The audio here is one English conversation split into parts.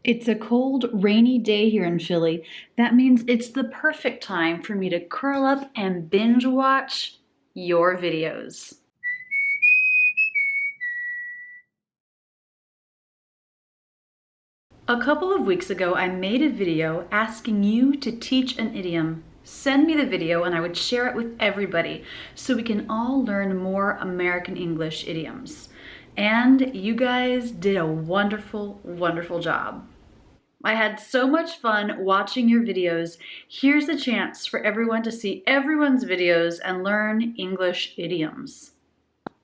It's a cold, rainy day here in Philly. That means it's the perfect time for me to curl up and binge watch your videos. A couple of weeks ago, I made a video asking you to teach an idiom. Send me the video and I would share it with everybody so we can all learn more American English idioms. And you guys did a wonderful, wonderful job. I had so much fun watching your videos. Here's a chance for everyone to see everyone's videos and learn English idioms.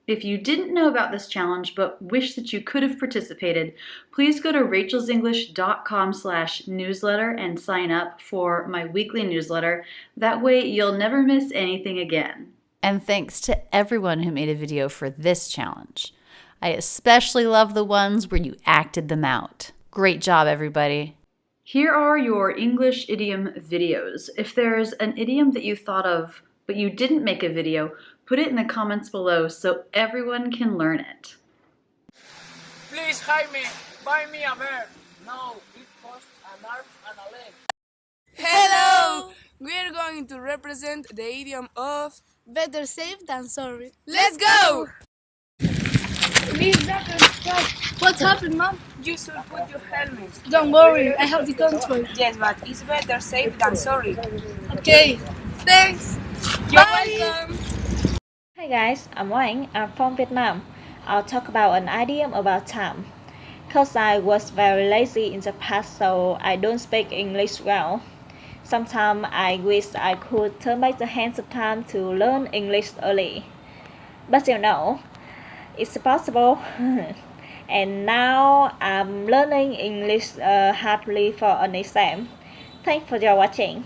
If you didn't know about this challenge but wish that you could have participated, please go to rachelsenglish.com/newsletter and sign up for my weekly newsletter. That way you'll never miss anything again. And thanks to everyone who made a video for this challenge. I especially love the ones where you acted them out. Great job, everybody. Here are your English idiom videos. If there's an idiom that you thought of but you didn't make a video, put it in the comments below so everyone can learn it. Please hire me. Buy me a bear. No, it costs an arm and a leg. Hello! We're going to represent the idiom of better safe than sorry. Let's go! Please, Doctor, stop. What happened, Mom? You should put your helmet. Don't worry, I have the control. Yes, but it's better safe than sorry. Okay, thanks. You're Bye. welcome. Hi guys, I'm Anh. I'm from Vietnam. I'll talk about an idiom about time. Cause I was very lazy in the past, so I don't speak English well. Sometimes I wish I could turn back the hands of time to learn English early. But you know, it's possible. And now I'm learning English hardly for an exam. Thanks for your watching.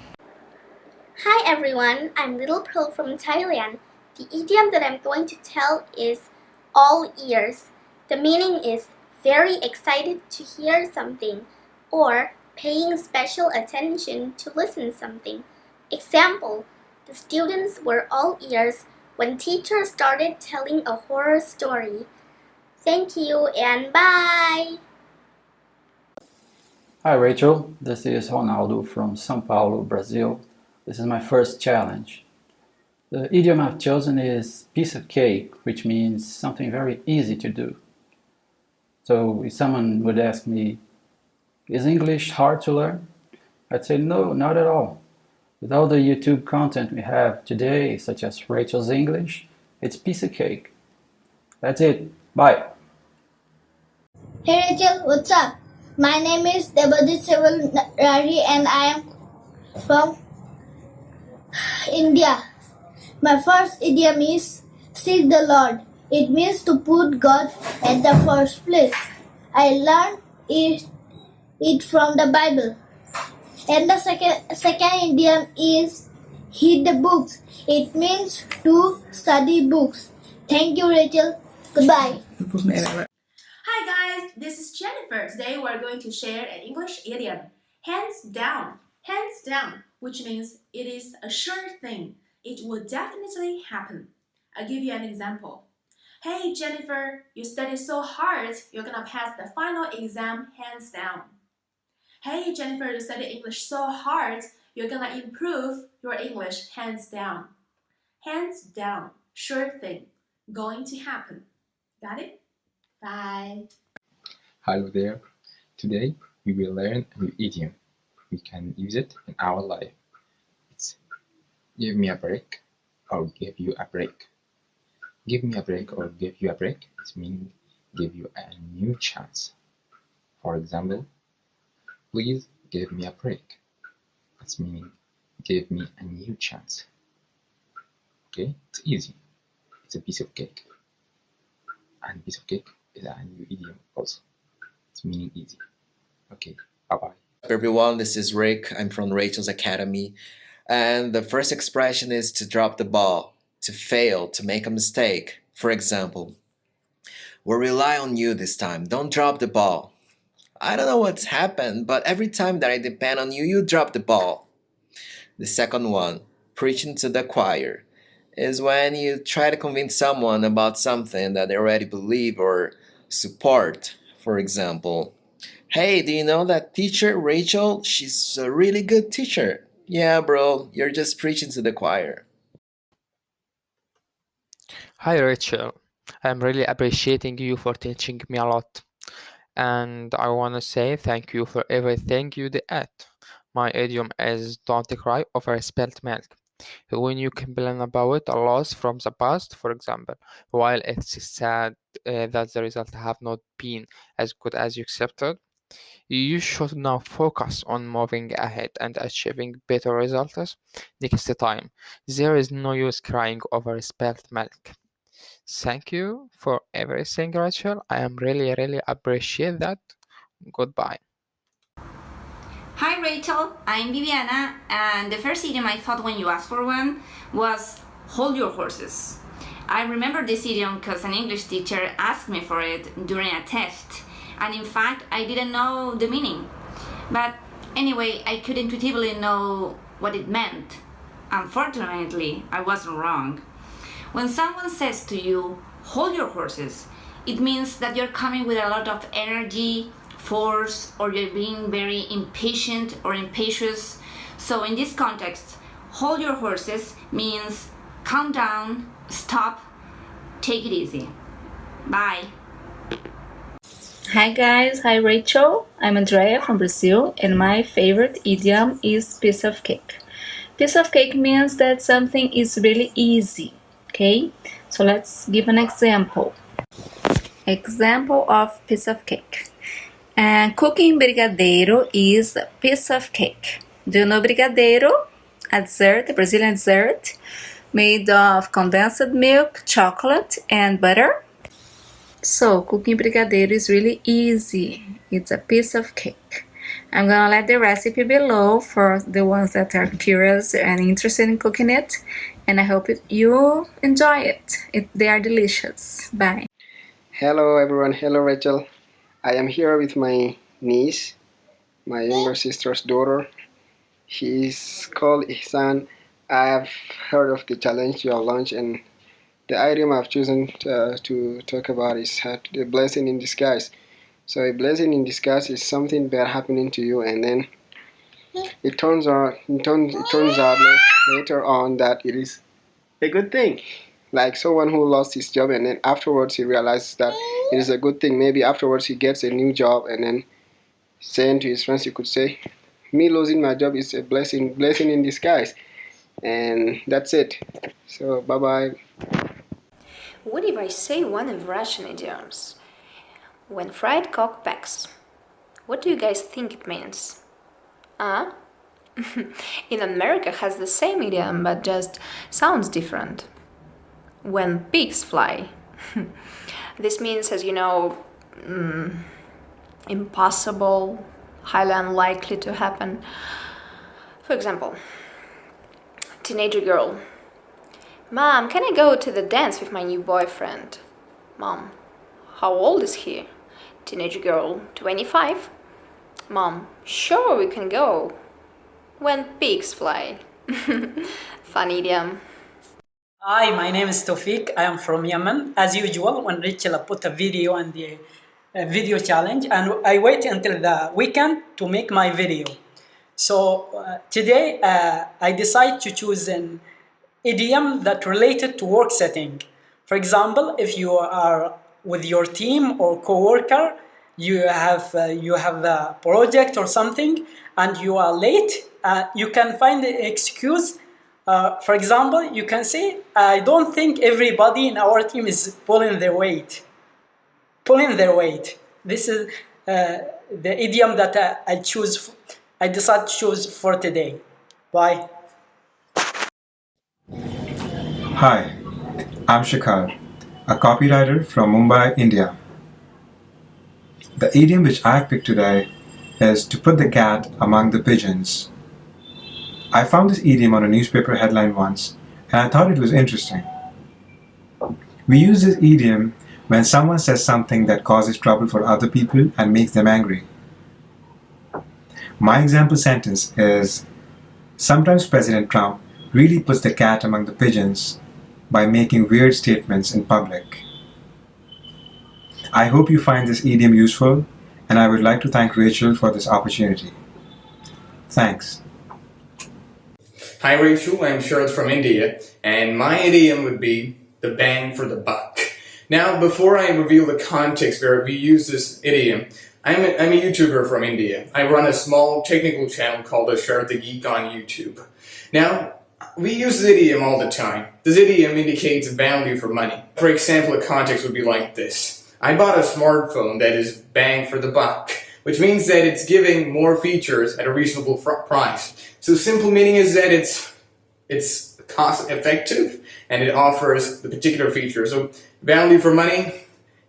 Hi everyone, I'm Little Pearl from Thailand. The idiom that I'm going to tell is all ears. The meaning is very excited to hear something or paying special attention to listen something. Example, the students were all ears when teacher started telling a horror story. Thank you and bye! Hi Rachel, this is Ronaldo from São Paulo, Brazil. This is my first challenge. The idiom I've chosen is piece of cake, which means something very easy to do. So if someone would ask me, is English hard to learn? I'd say no, not at all. With all the YouTube content we have today, such as Rachel's English, it's piece of cake. That's it. Bye. Hey Rachel, what's up? My name is Debadit Seval Rari and I am from India. My first idiom is seek the Lord. It means to put God at the first place. I learned it from the Bible. And the second idiom is read the books. It means to study books. Thank you, Rachel. Goodbye. Hi guys, this is Jennifer. Today we're going to share an English idiom. Hands down. Hands down, which means it is a sure thing. It will definitely happen. I'll give you an example. Hey Jennifer, you studied so hard, you're gonna pass the final exam hands down. Hey Jennifer, you studied English so hard, you're gonna improve your English hands down. Hands down, sure thing, going to happen. Got it? Bye. Hello there. Today we will learn a new idiom. We can use it in our life. It's give me a break or give you a break. Give me a break or give you a break. It means give you a new chance. For example, please give me a break. That's meaning give me a new chance. Okay, it's easy. It's a piece of cake. And piece of cake is a new idiom also. It's meaning easy. Okay, bye-bye. Everyone, this is Rick. I'm from Rachel's Academy. And the first expression is to drop the ball, to fail, to make a mistake. For example, we'll rely on you this time. Don't drop the ball. I don't know what's happened, but every time that I depend on you, you drop the ball. The second one, preaching to the choir, is when you try to convince someone about something that they already believe or support. For example, Hey, do you know that teacher, Rachel? She's a really good teacher. Yeah, bro, you're just preaching to the choir. Hi Rachel, I'm really appreciating you for teaching me a lot. And I want to say thank you for everything you did. My idiom is don't cry over spilled milk. When you complain about a loss from the past, for example, while it's sad that the results have not been as good as you accepted, you should now focus on moving ahead and achieving better results next time. There is no use crying over spilled milk. Thank you for everything, Rachel. I am really appreciate that. Goodbye. Hi Rachel, I'm Viviana, and the first idiom I thought when you asked for one was hold your horses. I remember this idiom because an English teacher asked me for it during a test, and in fact I didn't know the meaning. But anyway, I could intuitively know what it meant. Unfortunately, I wasn't wrong. When someone says to you, hold your horses, it means that you're coming with a lot of energy, force, or you're being very impatient or impetuous. So in this context, hold your horses means calm down, stop, take it easy. Bye. Hi guys, hi Rachel. I'm Andrea from Brazil, and my favorite idiom is piece of cake. Piece of cake means that something is really easy. Okay, so let's give an example. Example of piece of cake. Cooking brigadeiro is a piece of cake. Do you know brigadeiro? A dessert, a Brazilian dessert made of condensed milk, chocolate, and butter. So cooking brigadeiro is really easy. It's a piece of cake. I'm gonna let the recipe below for the ones that are curious and interested in cooking it, and I hope you enjoy it. They are delicious. Bye. Hello everyone, hello Rachel. I am here with my niece, my younger sister's daughter. She's called Ihsan. I have heard of the challenge you have launched, and the idiom I've chosen to talk about is the blessing in disguise. So a blessing in disguise is something bad happening to you, and then it turns out later on that it is a good thing. Like someone who lost his job, and then afterwards he realizes that it is a good thing. Maybe afterwards he gets a new job, and then saying to his friends, he could say, me losing my job is a blessing in disguise. And that's it. So bye bye. What if I say one of Russian idioms? When fried cock pecks. What do you guys think it means? In America has the same idiom but just sounds different. When pigs fly. This means, as you know, impossible, highly unlikely to happen. For example, teenager girl. Mom, can I go to the dance with my new boyfriend? Mom, how old is he? Teenage girl, 25. Mom, sure we can go. When pigs fly. Fun idiom. Hi, my name is Tawfiq. I am from Yemen. As usual, when Rachel put a video on the video challenge, and I wait until the weekend to make my video. So today I decide to choose an idiom that related to work setting. For example, if you are with your team or co-worker, you have a project or something, and you are late, you can find an excuse. For example, you can say, I don't think everybody in our team is pulling their weight. This is the idiom that I decided to choose for today. Bye. Hi, I'm Shikhar, a copywriter from Mumbai, India. The idiom which I picked today is to put the cat among the pigeons. I found this idiom on a newspaper headline once, and I thought it was interesting. We use this idiom when someone says something that causes trouble for other people and makes them angry. My example sentence is, sometimes President Trump really puts the cat among the pigeons by making weird statements in public. I hope you find this idiom useful, and I would like to thank Rachel for this opportunity. Thanks. Hi Rachel, I'm Sharad from India, and my idiom would be the bang for the buck. Now, before I reveal the context where we use this idiom, I'm a YouTuber from India. I run a small technical channel called Sharad the Geek on YouTube. Now, we use this idiom all the time. This idiom indicates value for money. For example, the context would be like this. I bought a smartphone that is bang for the buck, which means that it's giving more features at a reasonable price. So simple meaning is that it's cost effective and it offers the particular feature. So value for money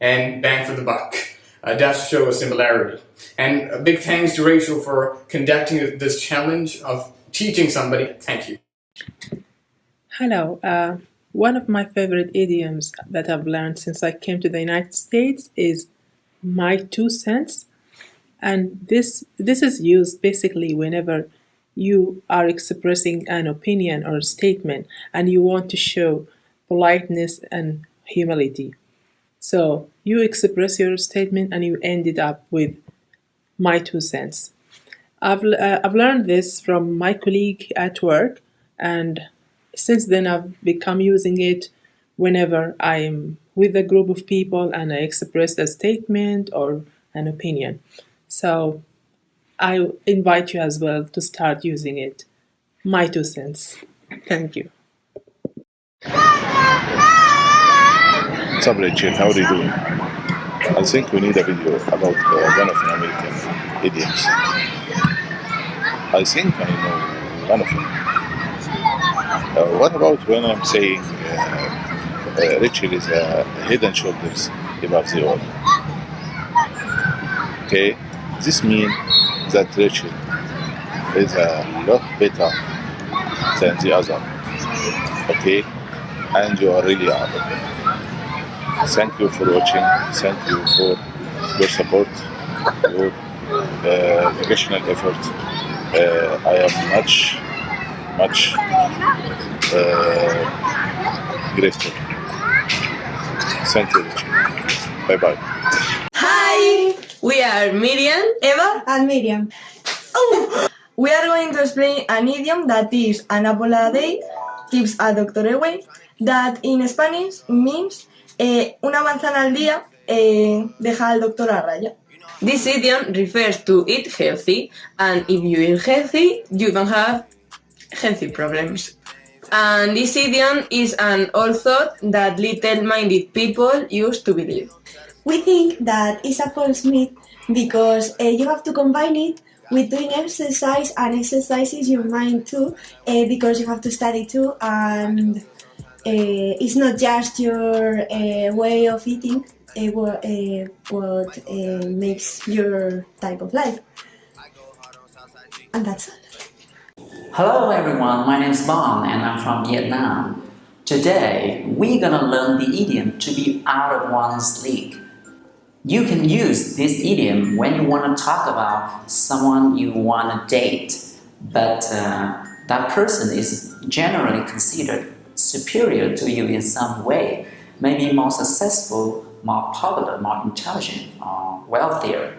and bang for the buck. Does show a similarity. And a big thanks to Rachel for conducting this challenge of teaching somebody. Thank you. Hello. One of my favorite idioms that I've learned since I came to the United States is my 2 cents. And this is used basically whenever you are expressing an opinion or a statement and you want to show politeness and humility. So you express your statement and you ended up with my 2 cents. I've learned this from my colleague at work, and since then I've become using it whenever I'm with a group of people and I express a statement or an opinion. So I invite you as well to start using it. My 2 cents. Thank you. What's up, Rachel? How are you doing? I think we need a video about one of the American idioms. I think I know one of them. What about when I'm saying Rachel is head and shoulders above the all? Okay, this means that Rachel is a lot better than the other. Okay, and you are really are. Thank you for watching. Thank you for your support, your educational effort. I am much grateful. Thank you. Bye bye. Hi, we are Miriam, Eva, and Miriam. Oh, we are going to explain an idiom that is an apple a day keeps a doctor away. That in Spanish means una manzana al día deja al doctor a raya. This idiom refers to eat healthy, and if you eat healthy, you don't have healthy problems. And this idiom is an old thought that little-minded people used to believe. We think that it's a false myth because you have to combine it with doing exercise, and exercises your mind too, because you have to study too, and it's not just your way of eating what makes your type of life. And that's all. Hello everyone, my name is Bon and I'm from Vietnam. Today, we're gonna learn the idiom to be out of one's league. You can use this idiom when you want to talk about someone you want to date, but that person is generally considered superior to you in some way, maybe more successful, more popular, more intelligent, or wealthier.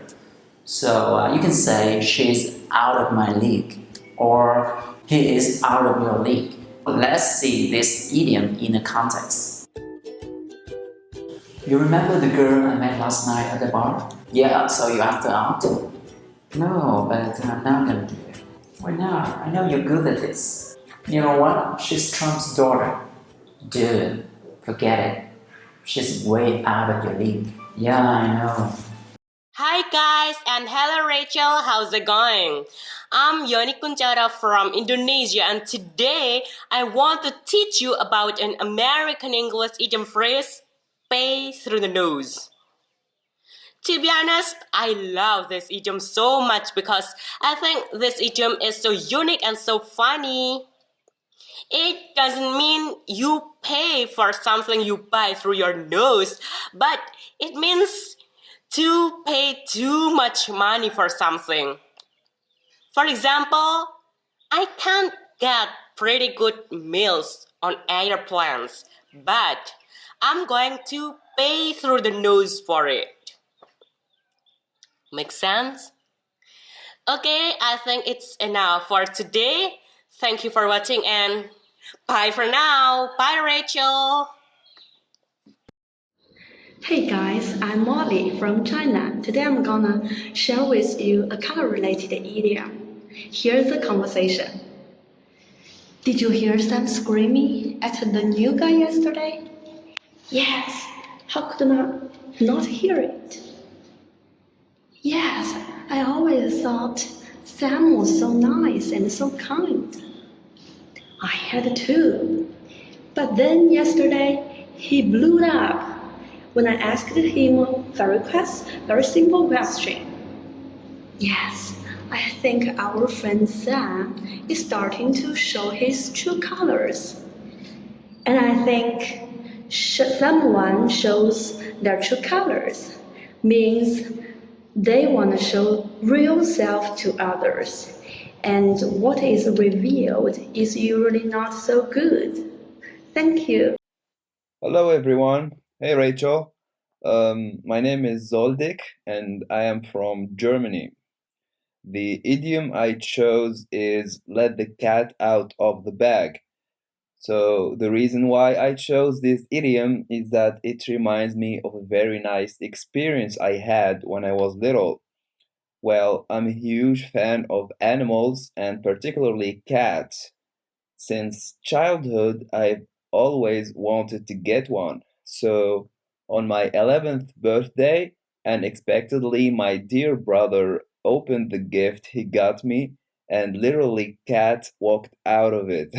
So you can say she's out of my league, or he is out of your league. Let's see this idiom in a context. You remember the girl I met last night at the bar? Yeah, so you asked her out? No, but now I'm gonna do it. Why not? I know you're good at this. You know what? She's Trump's daughter. Dude, forget it. She's way out of your league. Yeah, I know. Hi guys, and hello Rachel, how's it going? I'm Yoni Kunchara from Indonesia, and today I want to teach you about an American English idiom phrase, pay through the nose. To be honest, I love this idiom so much because I think this idiom is so unique and so funny. It doesn't mean you pay for something you buy through your nose, but it means to pay too much money for something. For example, I can't get pretty good meals on airplanes, but I'm going to pay through the nose for it. Make sense? Okay, I think it's enough for today. Thank you for watching and bye for now. Bye, Rachel. Hey guys, I'm Molly from China. Today I'm gonna share with you a color-related idiom. Here's the conversation. Did you hear Sam screaming at the new guy yesterday? Yes. How could I not hear it? Yes, I always thought Sam was so nice and so kind. I had too. But then yesterday, he blew up when I asked him a very simple question. Yes, I think our friend Sam is starting to show his true colors. And I think someone shows their true colors means they want to show real self to others. And what is revealed is usually not so good. Thank you. Hello everyone. Hey Rachel. My name is Zoldik and I am from Germany. The idiom I chose is let the cat out of the bag. So the reason why I chose this idiom is that it reminds me of a very nice experience I had when I was little. Well, I'm a huge fan of animals and particularly cats. Since childhood, I've always wanted to get one. So on my 11th birthday, unexpectedly, my dear brother opened the gift he got me and literally cat walked out of it.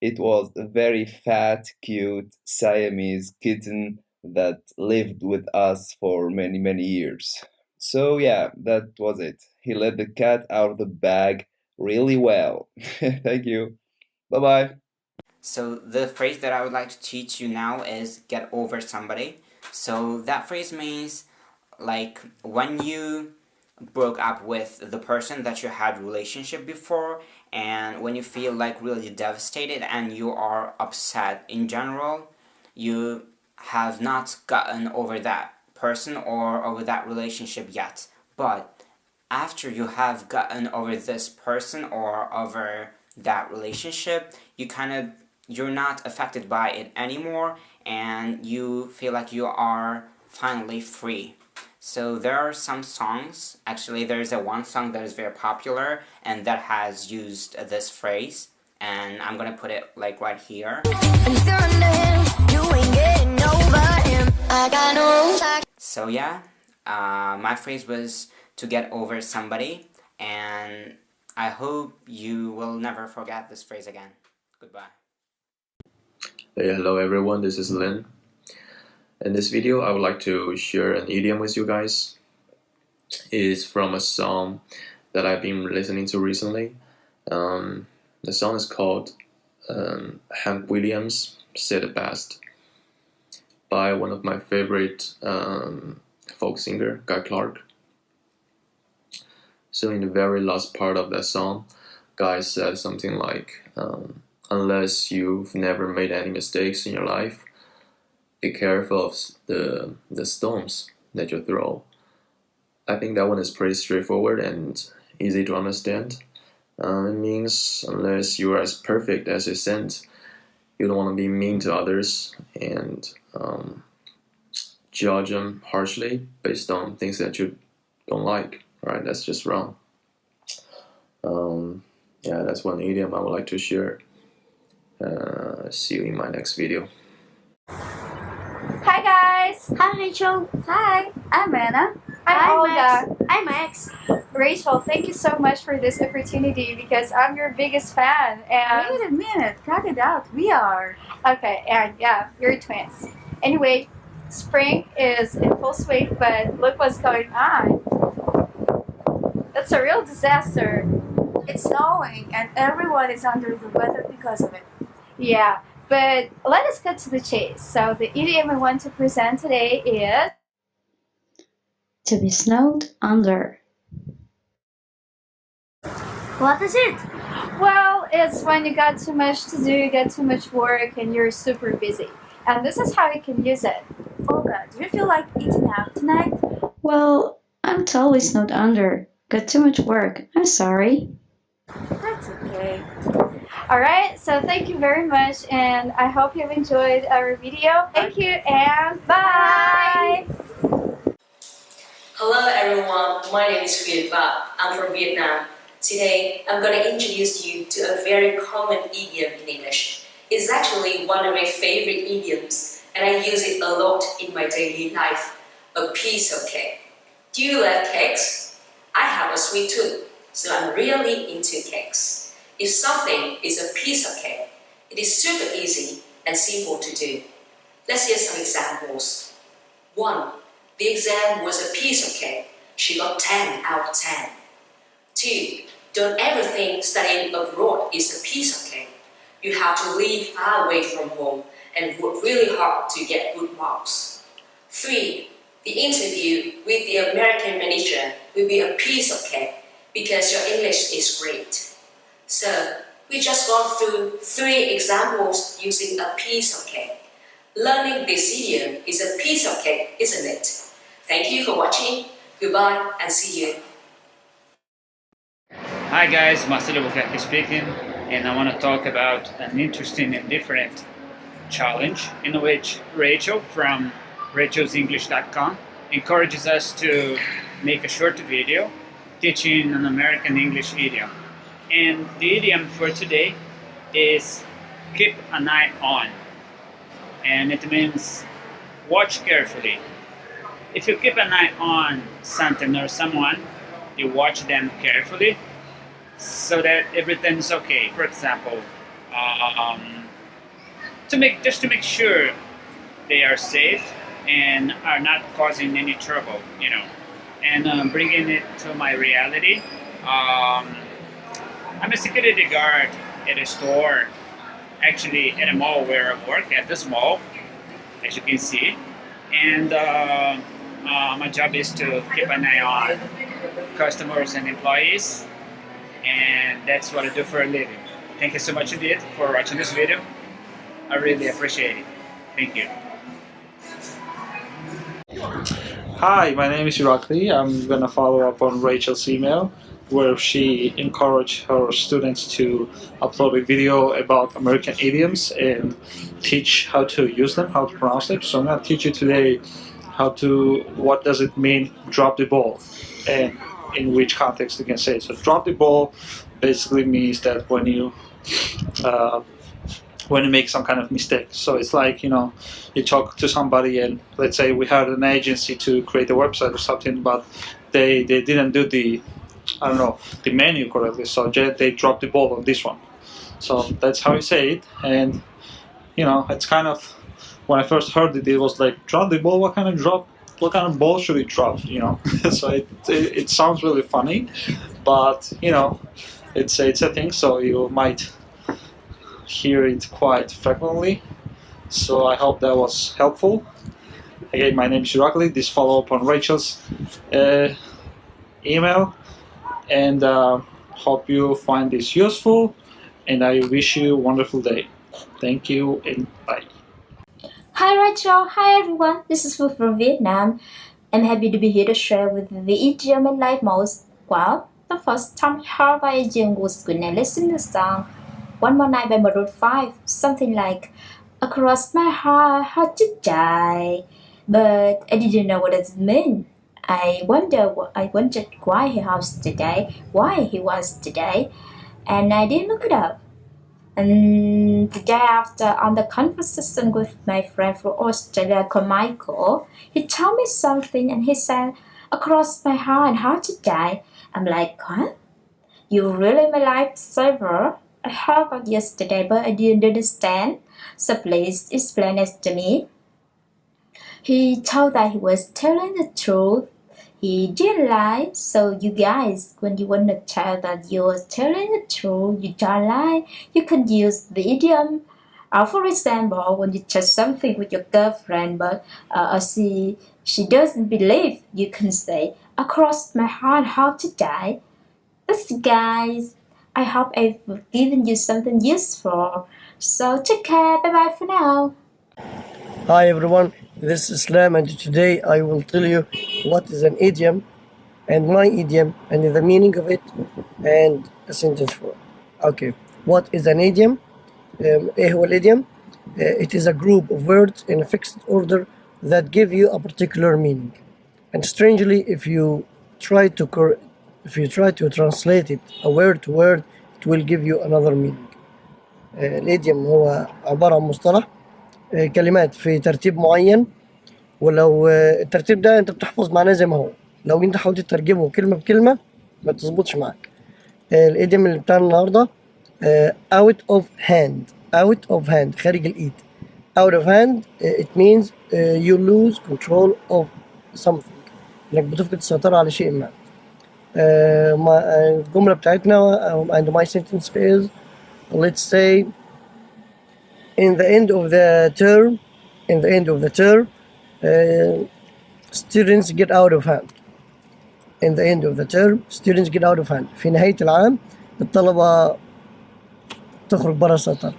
It was a very fat, cute Siamese kitten that lived with us for many, many years. So yeah, that was it. He let the cat out of the bag really well. Thank you. Bye-bye. So the phrase that I would like to teach you now is get over somebody. So that phrase means like when you broke up with the person that you had relationship before, and when you feel like really devastated and you are upset in general, you have not gotten over that person or over that relationship yet. But after you have gotten over this person or over that relationship, you're not affected by it anymore and you feel like you are finally free. So there are some songs, actually there's one song that is very popular and that has used this phrase, and I'm gonna put it like right here. So yeah, my phrase was to get over somebody, and I hope you will never forget this phrase again. Goodbye. Hey, hello everyone, this is Lin. In this video, I would like to share an idiom with you guys. It's from a song that I've been listening to recently. The song is called Hank Williams Said It Best by one of my favorite folk singer, Guy Clark. So in the very last part of that song, Guy said something like, unless you've never made any mistakes in your life, be careful of the stones that you throw. I think that one is pretty straightforward and easy to understand. It means unless you are as perfect as a saint, you don't want to be mean to others and judge them harshly based on things that you don't like. Right? That's just wrong. Yeah, that's one idiom I would like to share. See you in my next video. Hi guys! Hi Rachel! Hi! I'm Anna. I'm Olga. I'm Max. Rachel, thank you so much for this opportunity because I'm your biggest fan. And Wait a minute, cut it out. We are. Okay, and yeah, you're twins. Anyway, spring is in full swing, but look what's going on. That's a real disaster. It's snowing and everyone is under the weather because of it. Yeah, but let us cut to the chase. So the idiom I want to present today is to be snowed under. What is it? Well, it's when you got too much to do, you get too much work, and you're super busy. And this is how you can use it. Olga, do you feel like eating out tonight? Well, I'm totally snowed under. Got too much work. I'm sorry. That's okay. Alright, so thank you very much, and I hope you've enjoyed our video. Thank you, and bye! Hello everyone, my name is Huyền Phạm. I'm from Vietnam. Today, I'm going to introduce you to a very common idiom in English. It's actually one of my favorite idioms, and I use it a lot in my daily life. A piece of cake. Do you love cakes? I have a sweet tooth, so I'm really into cakes. If something is a piece of cake, it is super easy and simple to do. Let's hear some examples. 1. The exam was a piece of cake. She got 10 out of 10. 2. Don't ever think studying abroad is a piece of cake. You have to live far away from home and work really hard to get good marks. 3. The interview with the American manager will be a piece of cake because your English is great. So, we just gone through 3 examples using a piece of cake. Learning this idiom is a piece of cake, isn't it? Thank you for watching. Goodbye and see you. Hi guys, Master Bukaki speaking, and I want to talk about an interesting and different challenge in which Rachel from rachelsenglish.com encourages us to make a short video teaching an American English idiom. And the idiom for today is keep an eye on, and it means watch carefully. If you keep an eye on something or someone, you watch them carefully so that everything is okay. For example, to make sure they are safe and are not causing any trouble, you know. And bringing it to my reality, I'm a security guard at a store, actually at a mall where I work, at this mall, as you can see. And my job is to keep an eye on customers and employees, and that's what I do for a living. Thank you so much indeed for watching this video. I really appreciate it. Thank you. Hi, my name is Irakli. I'm going to follow up on Rachel's email where she encouraged her students to upload a video about American idioms and teach how to use them, how to pronounce them. So I'm going to teach you today what does it mean drop the ball and in which context you can say it. So drop the ball basically means that when you make some kind of mistake. So it's like, you know, you talk to somebody and let's say we had an agency to create a website or something, but they didn't do the menu correctly, so they dropped the ball on this one. So that's how you say it. And you know, it's kind of, when I first heard it, it was like, drop the ball, what kind of ball should it drop, you know? So it sounds really funny, but you know, it's a thing, so you might hear it quite frequently. So I hope that was helpful. Again, my name is Irakli. This follow up on Rachel's email, and hope you find this useful, and I wish you a wonderful day. Thank you and bye. Hi Rachel, hi everyone, this is Fu from Vietnam. I'm happy to be here to share with the idiom I like most. Well, the first time I heard my idiom was when I listened to the song One More Night by Maroon 5, something like across my heart to die, but I didn't know what it meant. I wondered why he was today, and I didn't look it up. And the day after, on the conversation with my friend from Australia called Michael, he told me something and he said, across my heart to die. I'm like, what? You're really my lifesaver? I heard about yesterday, but I didn't understand. So please explain it to me. He told that he was telling the truth. He didn't lie. So you guys, when you want to tell that you're telling the truth, you don't lie, you can use the idiom. For example, when you check something with your girlfriend, but she doesn't believe, you can say, across my heart, how to die. That's it, guys. I hope I've given you something useful. So take care. Bye-bye for now. Hi everyone, this is Islam, and today I will tell you what is an idiom and my idiom and the meaning of it and a sentence for it. Okay, what is an idiom? إيه هو الإيديوم? It is a group of words in a fixed order that give you a particular meaning. And strangely, if you try to translate it a word to word, it will give you another meaning. الإيديوم هو عبارة عن مصطلح كلمات في ترتيب معين، ولو الترتيب ده انت بتحفظ معناه زي ما هو، لو انت حاولت تترجمه كلمة بكلمة ما تظبطش معاك. الإيديوم اللي بتاعنا النهاردة out of hand خارج الإيد. out of hand it means you lose control of something، انك بتفقد السيطرة على شيء ما. الجملة بتاعتنا and my sentence is, let's say, in the end of the term students get out of hand. In the end of the term students get out of hand. في نهاية العام الطلبة تخرج برا السيطرة.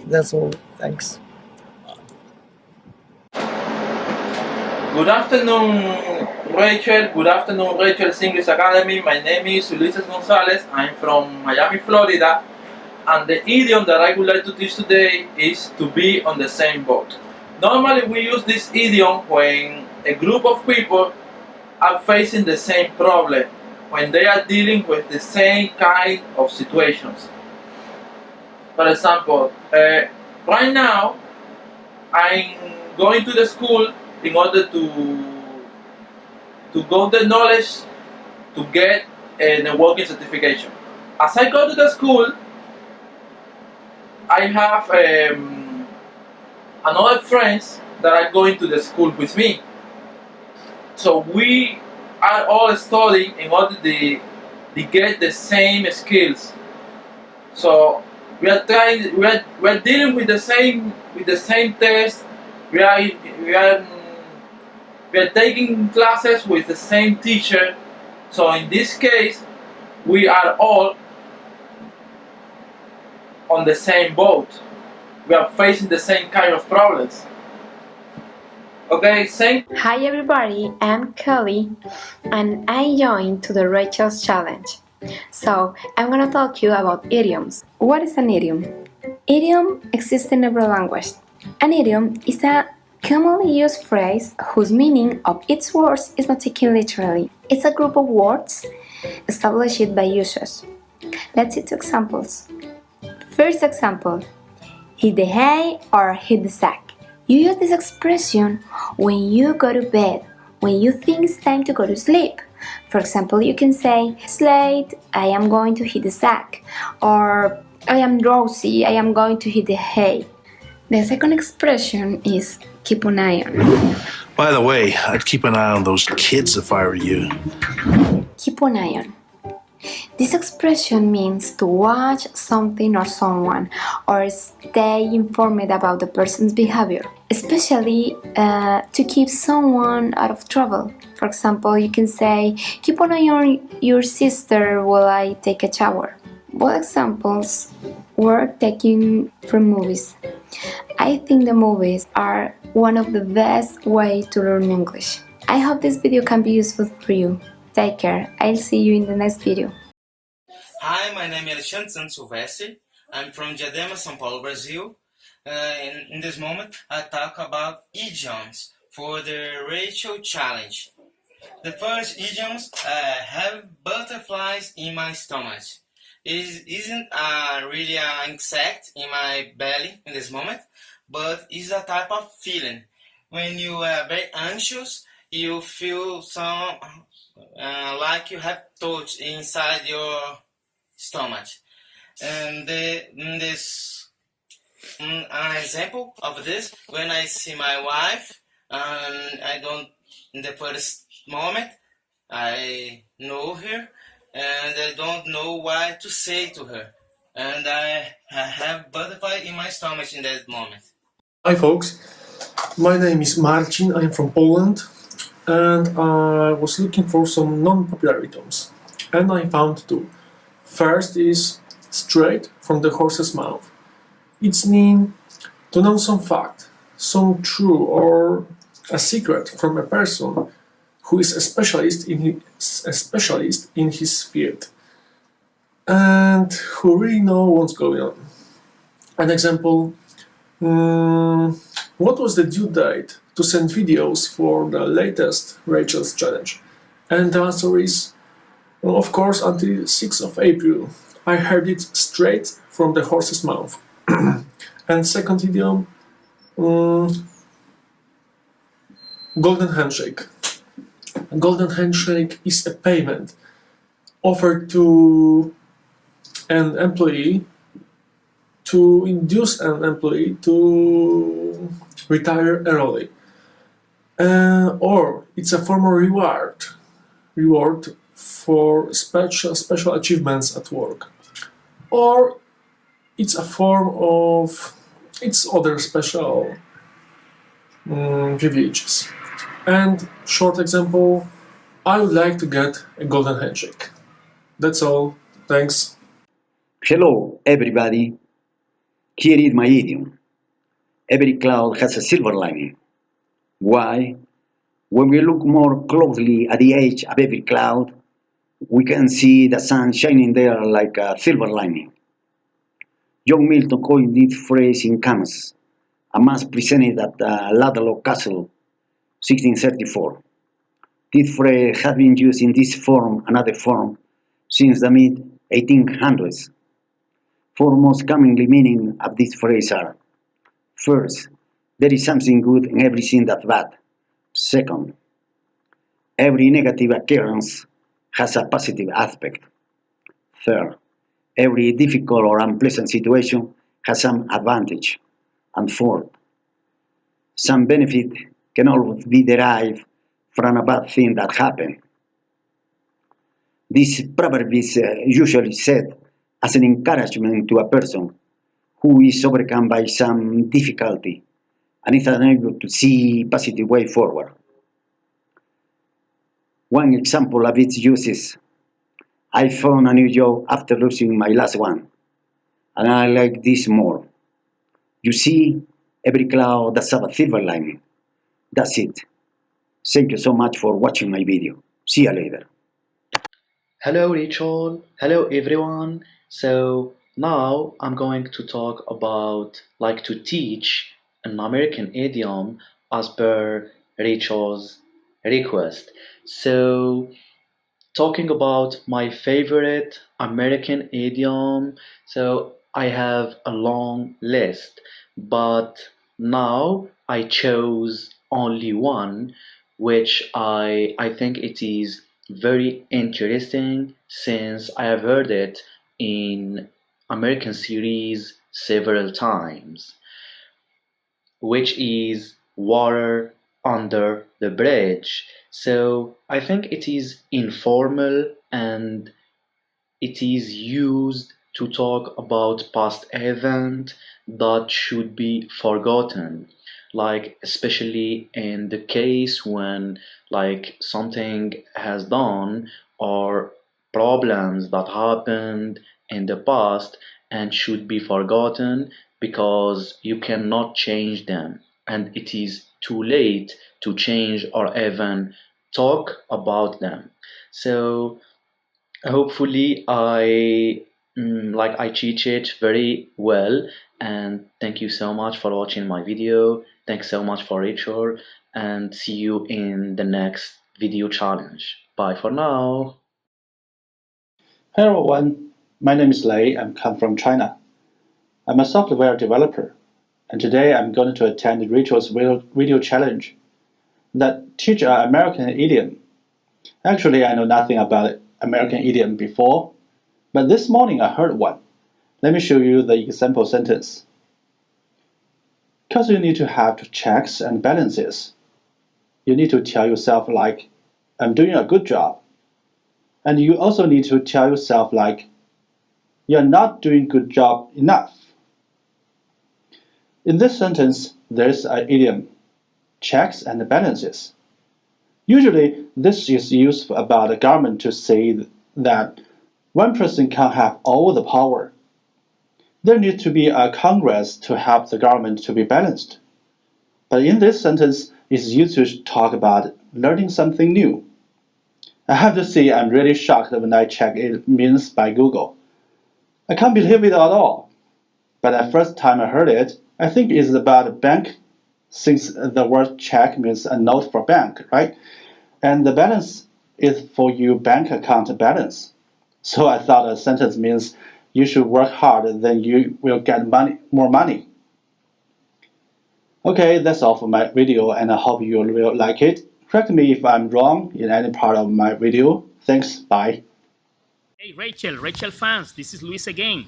That's all. Thanks. Good afternoon, Rachel. Good afternoon, Rachel's English Academy. My name is Ulises Gonzalez. I'm from Miami, Florida. And the idiom that I would like to teach today is to be on the same boat. Normally we use this idiom when a group of people are facing the same problem, when they are dealing with the same kind of situations. For example, right now I'm going to the school in order to go the knowledge to get a working certification. As I go to the school, I have another friends that are going to the school with me. So we are all studying in order to get the same skills. So we are dealing with the same test. We are taking classes with the same teacher. So in this case, we are all on the same boat. We are facing the same kind of problems. Okay, Hi everybody, I'm Kelly and I joined to the Rachel's Challenge. So I'm gonna talk to you about idioms. What is an idiom? Idiom exists in every language. An idiom is a commonly used phrase whose meaning of its words is not taken literally. It's a group of words established by users. Let's see two examples. First example, hit the hay or hit the sack. You use this expression when you go to bed, when you think it's time to go to sleep. For example, you can say, it's late, I am going to hit the sack, or I am drowsy, I am going to hit the hay. The second expression is keep an eye on. By the way, I'd keep an eye on those kids if I were you. Keep an eye on. This expression means to watch something or someone or stay informed about the person's behavior, especially to keep someone out of trouble. For example, you can say, keep an eye on your sister while I take a shower. Both examples were taken from movies. I think the movies are one of the best ways to learn English. I hope this video can be useful for you. Take care. I'll see you in the next video. Hi, my name is Alexandre Silvestre. I'm from Diadema, São Paulo, Brazil. In this moment, I talk about idioms for the Rachel Challenge. The first idioms have butterflies in my stomach. It isn't really an insect in my belly in this moment, but it's a type of feeling. When you are very anxious, you feel some like you have touch inside your stomach. And this an example of this, when I see my wife, I don't, in the first moment, I know her, and I don't know what to say to her. And I have butterfly in my stomach in that moment. Hi folks, my name is Marcin, I'm from Poland, and I was looking for some non-popular idioms, and I found two. First is straight from the horse's mouth. It's mean to know some fact, some true or a secret from a person who is a specialist in his field and who really knows what's going on. An example, what was the due date to send videos for the latest Rachel's challenge? And the answer is, well, of course, until 6th of April. I heard it straight from the horse's mouth. And second idiom, golden handshake. A golden handshake is a payment offered to an employee to induce an employee to retire early. Or it's a formal reward for special achievements at work. Or it's a form of its other special privileges. And short example, I would like to get a golden handshake. That's all. Thanks. Hello, everybody. Here is my idiom. Every cloud has a silver lining. Why? When we look more closely at the edge of every cloud, we can see the sun shining there like a silver lining. John Milton coined this phrase in Camus, a mass presented at Ludlow Castle, 1634. This phrase has been used in this form and other form since the mid-1800s. Four most commonly meaning of this phrase are: first, there is something good in everything that's bad. Second, every negative occurrence has a positive aspect. Third, every difficult or unpleasant situation has some advantage. And fourth, some benefit can always be derived from a bad thing that happened. This proverb is usually said as an encouragement to a person who is overcome by some difficulty and is unable to see a positive way forward. One example of its use is, I found a new job after losing my last one, and I like this more. You see, every cloud does have a silver lining. That's it. Thank you so much for watching my video. See you later. Hello Rachel, hello everyone. So now I'm going to talk about to teach an American idiom as per Rachel's request. So talking about my favorite American idiom, so I have a long list, but now I chose only one, which I think it is very interesting since I have heard it in American series several times, which is water under the bridge. So I think it is informal and it is used to talk about past event that should be forgotten, especially in the case when something has done or problems that happened in the past and should be forgotten because you cannot change them and it is too late to change or even talk about them. So hopefully I teach it very well, and thank you so much for watching my video. Thanks so much for Rachel, and see you in the next video challenge. Bye for now. Hello everyone, my name is Lei. I come from China. I'm a software developer, and today I'm going to attend Rachel's video challenge that teach an American idiom. Actually, I know nothing about American idiom before, but this morning I heard one. Let me show you the example sentence. Because you need to have checks and balances. You need to tell yourself I'm doing a good job. And you also need to tell yourself you're not doing good job enough. In this sentence, there's an idiom, checks and balances. Usually, this is used about a government to say that one person can't have all the power. There needs to be a Congress to help the government to be balanced. But in this sentence, it's used to talk about learning something new. I have to say I'm really shocked when I check it means by Google. I can't believe it at all. But the first time I heard it, I think it's about a bank, since the word check means a note for bank, right? And the balance is for your bank account balance. So I thought a sentence means you should work hard, then you will get more money. Okay, that's all for my video, and I hope you will like it. Correct me if I'm wrong in any part of my video. Thanks, bye. Hey Rachel fans, this is Luis again.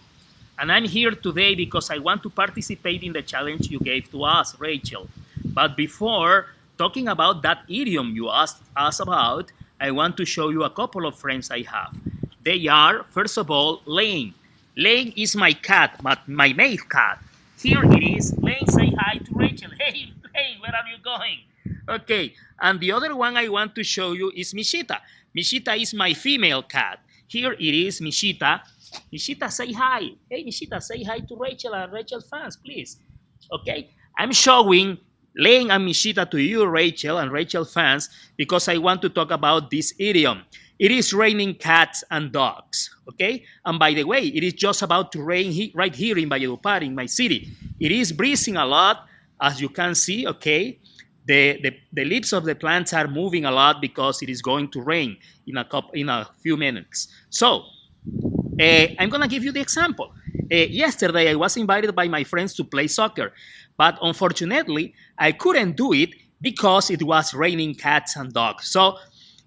And I'm here today because I want to participate in the challenge you gave to us, Rachel. But before talking about that idiom you asked us about, I want to show you a couple of friends I have. They are, first of all, Lane. Lane is my cat, my male cat. Here it is. Lane, say hi to Rachel. Hey, Lane, where are you going? Okay, and the other one I want to show you is Mishita. Mishita is my female cat. Here it is, Mishita. Mishita, say hi. Hey, Mishita, say hi to Rachel and Rachel fans, please. Okay, I'm showing Lane and Mishita to you, Rachel and Rachel fans, because I want to talk about this idiom. It is raining cats and dogs, okay? And by the way, it is just about to rain right here in Valledupar, in my city. It is breezing a lot, as you can see, okay? The leaves of the plants are moving a lot because it is going to rain in a few minutes. So, I'm going to give you the example. Yesterday, I was invited by my friends to play soccer, but unfortunately, I couldn't do it because it was raining cats and dogs. So,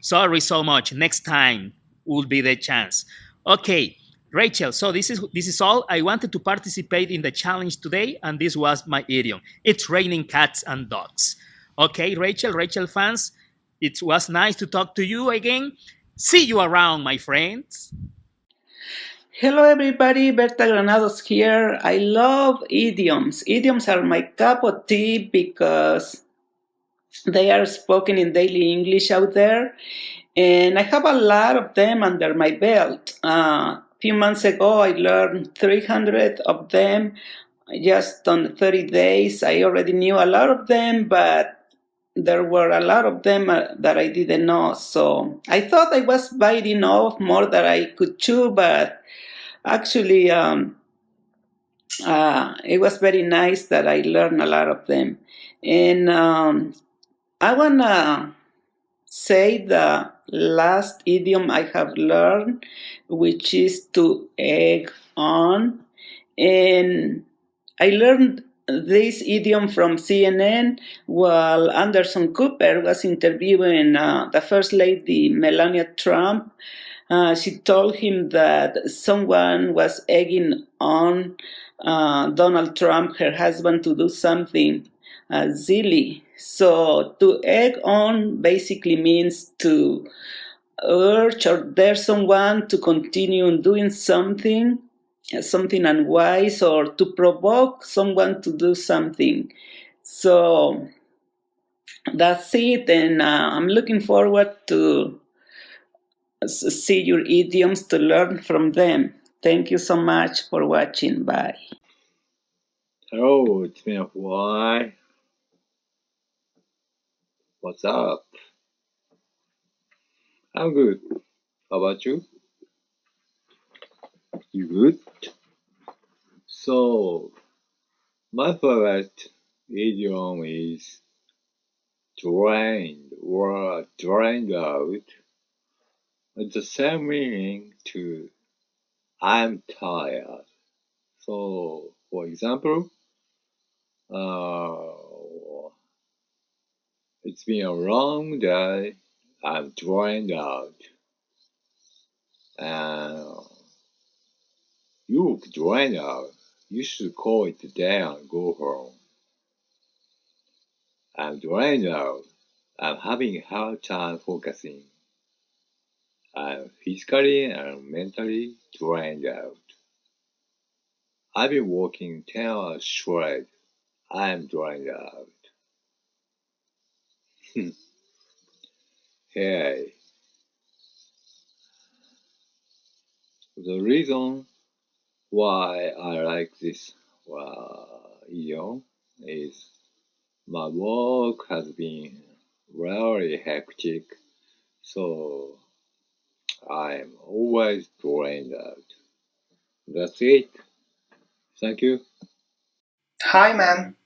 sorry so much. Next time will be the chance. Okay, Rachel, so this is all. I wanted to participate in the challenge today, and this was my idiom. It's raining cats and dogs. Okay, Rachel fans, it was nice to talk to you again. See you around, my friends. Hello everybody, Berta Granados here. I love idioms. Idioms are my cup of tea because they are spoken in daily English out there. And I have a lot of them under my belt. A few months ago, I learned 300 of them just on 30 days. I already knew a lot of them, but there were a lot of them that I didn't know. So I thought I was biting off more than I could chew, but actually, it was very nice that I learned a lot of them. And I want to say the last idiom I have learned, which is to egg on. And I learned this idiom from CNN while Anderson Cooper was interviewing the First Lady Melania Trump. She told him that someone was egging on Donald Trump, her husband, to do something silly. So to egg on basically means to urge or dare someone to continue doing something unwise, or to provoke someone to do something. So that's it, and I'm looking forward to see your idioms to learn from them. Thank you so much for watching. Bye. Hello, it's been a while. What's up? I'm good. How about you? You good? So, my favorite idiom is drained or drained out. It's the same meaning to I'm tired. So, for example, it's been a long day. I'm drained out. And you look drained out. You should call it a day and go home. I'm drained out. I'm having a hard time focusing. I'm physically and mentally drained out. I've been working 10 hours straight. I'm drained out. Hey. The reason why I like this idiom is my work has been very hectic, so I'm always drained out. That's it. Thank you. Hi, man.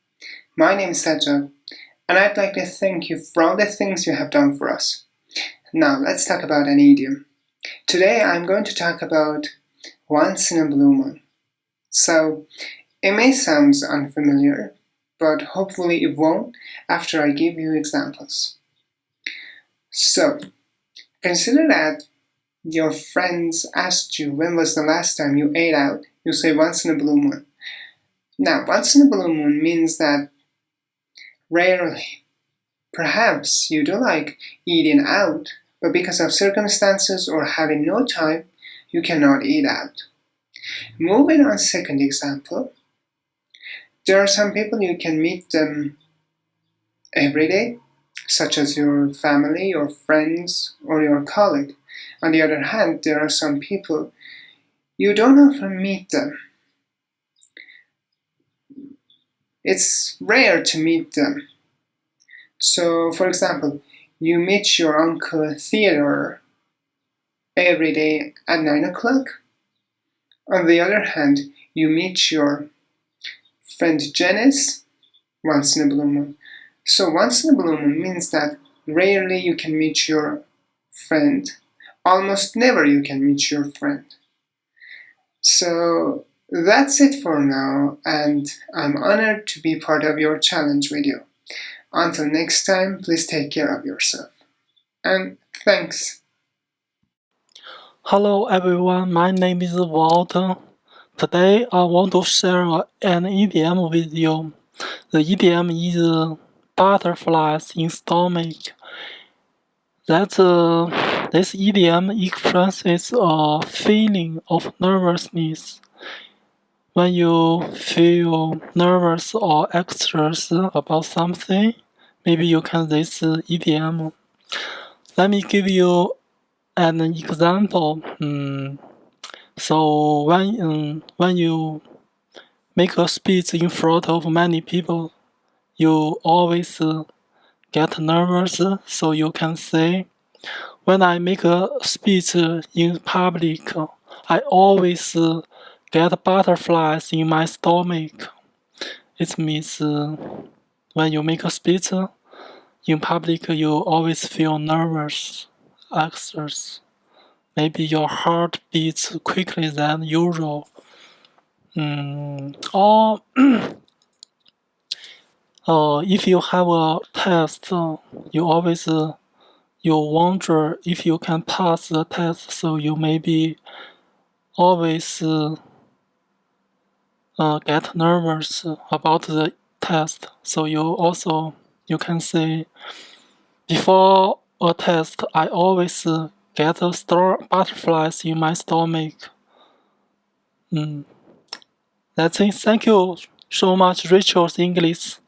My name is Sajjad, and I'd like to thank you for all the things you have done for us. Now, let's talk about an idiom. Today, I'm going to talk about once in a blue moon. So, it may sound unfamiliar, but hopefully it won't after I give you examples. So, consider that your friends asked you when was the last time you ate out. You say once in a blue moon. Now, once in a blue moon means that rarely. Perhaps you do like eating out, but because of circumstances or having no time, you cannot eat out. Moving on, second example. There are some people you can meet them every day, such as your family, your friends, or your colleague. On the other hand, there are some people you don't often meet them. It's rare to meet them. So, for example, you meet your uncle Theodore every day at 9 o'clock. On the other hand, you meet your friend Janice once in a blue moon. So once in a blue moon means that rarely you can meet your friend. Almost never you can meet your friend. So that's it for now, and I'm honored to be part of your challenge video. Until next time, please take care of yourself. And thanks. Hello everyone, my name is Walter. Today I want to share an idiom with you. The idiom is butterflies in stomach. This idiom expresses a feeling of nervousness. When you feel nervous or anxious about something, maybe you can this idiom. Let me give you an example. So when you make a speech in front of many people, you always get nervous. So you can say, when I make a speech in public, I always get butterflies in my stomach. It means when you make a speech in public, you always feel nervous, anxious. Maybe your heart beats quickly than usual. Or if you have a test, you always you wonder if you can pass the test. So you maybe always get nervous about the test. So you can say, before a test, I always get butterflies in my stomach. That's it. Thank you so much, Rachel's English.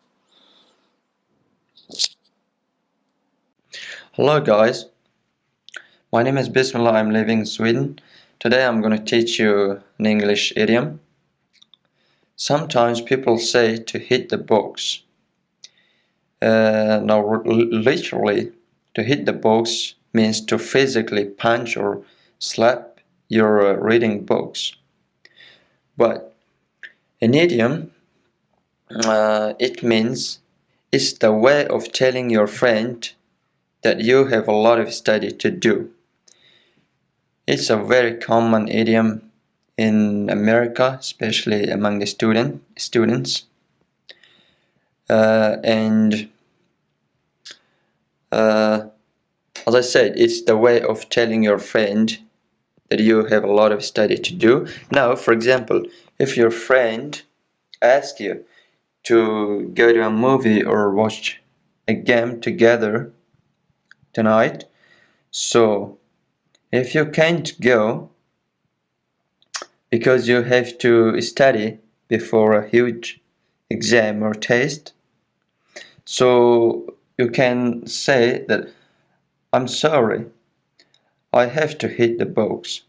Hello guys, my name is Bismillah, I'm living in Sweden. Today I'm going to teach you an English idiom. Sometimes people say to hit the box. Now literally, to hit the box means to physically punch or slap your reading books. But an idiom, it means it's the way of telling your friend that you have a lot of study to do. It's a very common idiom in America, especially among the students. And as I said, it's the way of telling your friend that you have a lot of study to do. Now, for example, if your friend asks you to go to a movie or watch a game together tonight, so if you can't go because you have to study before a huge exam or test, so you can say that, I'm sorry, I have to hit the box.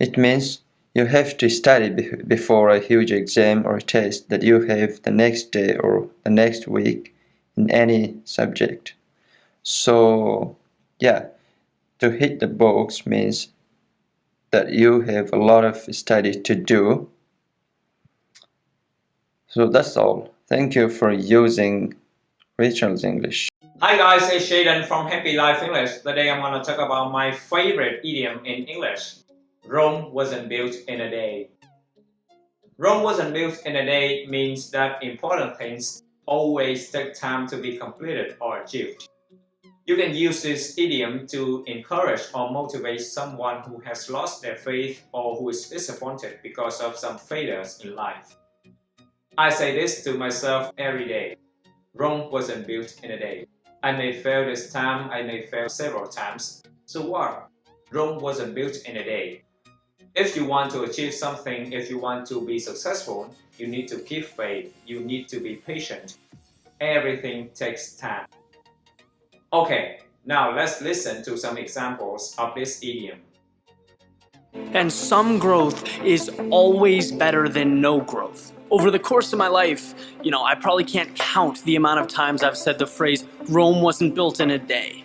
It means you have to study before a huge exam or test that you have the next day or the next week in any subject. So, yeah, to hit the books means that you have a lot of study to do. So that's all. Thank you for using Rachel's English. Hi guys, it's Shaden from Happy Life English. Today I'm going to talk about my favorite idiom in English. Rome wasn't built in a day. Rome wasn't built in a day means that important things always take time to be completed or achieved. You can use this idiom to encourage or motivate someone who has lost their faith or who is disappointed because of some failures in life. I say this to myself every day. Rome wasn't built in a day. I may fail this time, I may fail several times. So what? Rome wasn't built in a day. If you want to achieve something, if you want to be successful, you need to keep faith, you need to be patient. Everything takes time. Okay, now let's listen to some examples of this idiom. And some growth is always better than no growth. Over the course of my life, I probably can't count the amount of times I've said the phrase, Rome wasn't built in a day.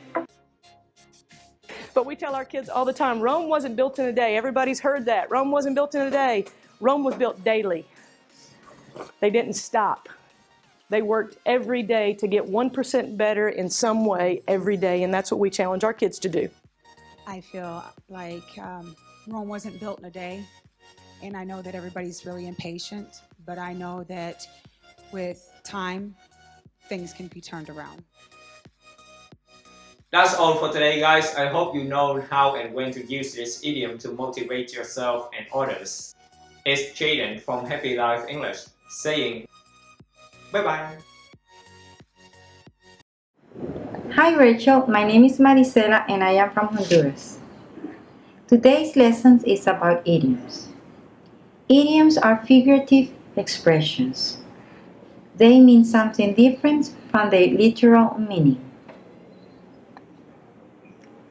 But we tell our kids all the time, Rome wasn't built in a day. Everybody's heard that. Rome wasn't built in a day. Rome was built daily. They didn't stop. They worked every day to get 1% better in some way every day, and that's what we challenge our kids to do. I feel like Rome wasn't built in a day, and I know that everybody's really impatient, but I know that with time, things can be turned around. That's all for today, guys. I hope you know how and when to use this idiom to motivate yourself and others. It's Jaden from Happy Life English saying bye-bye. Hi Rachel, my name is Marisela and I am from Honduras. Today's lesson is about idioms. Idioms are figurative expressions. They mean something different from their literal meaning.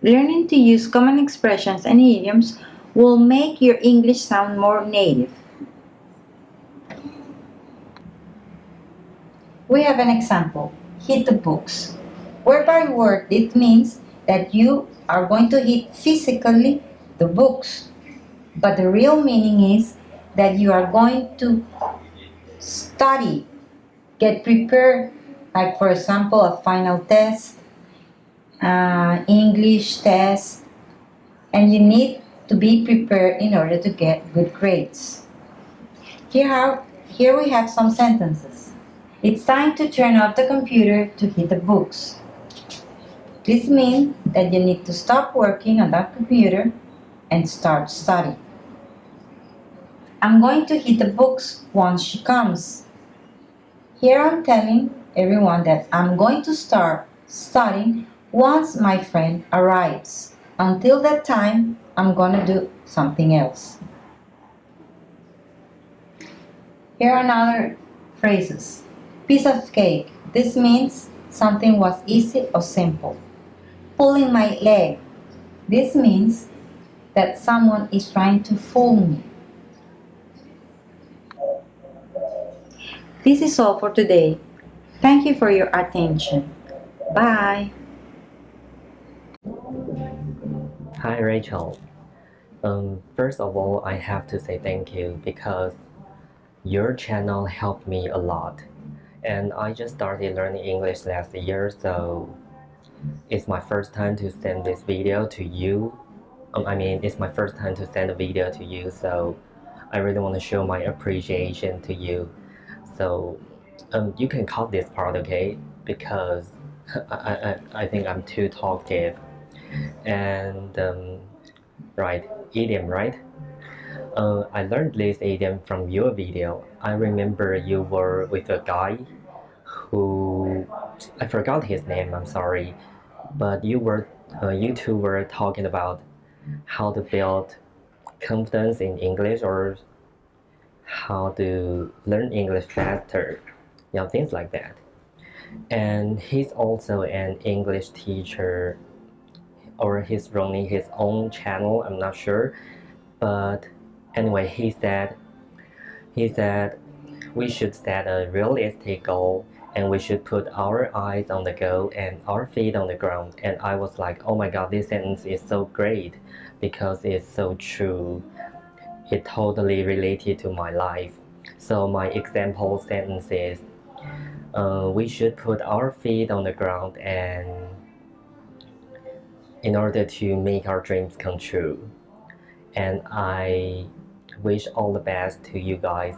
Learning to use common expressions and idioms will make your English sound more native. We have an example. Hit the books. Word by word, it means that you are going to hit physically the books. But the real meaning is that you are going to study, get prepared, like for example a final test, English test, and you need to be prepared in order to get good grades. Here we have some sentences. It's time to turn off the computer to hit the books. This means that you need to stop working on that computer and start studying. I'm going to hit the books once she comes. Here I'm telling everyone that I'm going to start studying once my friend arrives. Until that time, I'm going to do something else. Here are another phrases. Piece of cake. This means something was easy or simple. Pulling my leg. This means that someone is trying to fool me. This is all for today. Thank you for your attention. Bye. Hi Rachel. First of all, I have to say thank you because your channel helped me a lot. And I just started learning English last year, so it's my first time to send this video to you. It's my first time to send a video to you, so I really want to show my appreciation to you. So you can cut this part, okay? Because I think I'm too talkative. And right, idiom, right? I learned this idiom from your video. I remember you were with a guy who, I forgot his name, I'm sorry, but you two were talking about how to build confidence in English or how to learn English faster, things like that. And he's also an English teacher, or he's running his own channel, I'm not sure, but anyway, he said we should set a realistic goal and we should put our eyes on the goal and our feet on the ground. And I was like, oh my god, this sentence is so great because it's so true. It totally related to my life. So my example sentence is, we should put our feet on the ground and in order to make our dreams come true. And I wish all the best to you guys.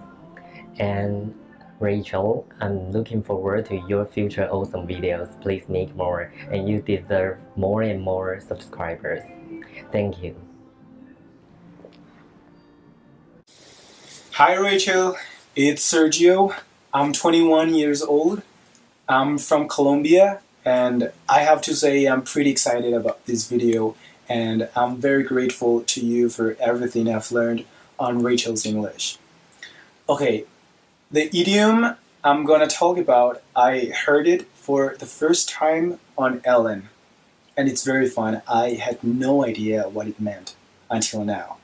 And Rachel, I'm looking forward to your future awesome videos. Please make more, and you deserve more and more subscribers. Thank you. Hi Rachel, it's Sergio. I'm 21 years old. I'm from Colombia, and I have to say I'm pretty excited about this video, and I'm very grateful to you for everything I've learned on Rachel's English. Okay, the idiom I'm gonna talk about, I heard it for the first time on Ellen, and it's very fun. I had no idea what it meant until now.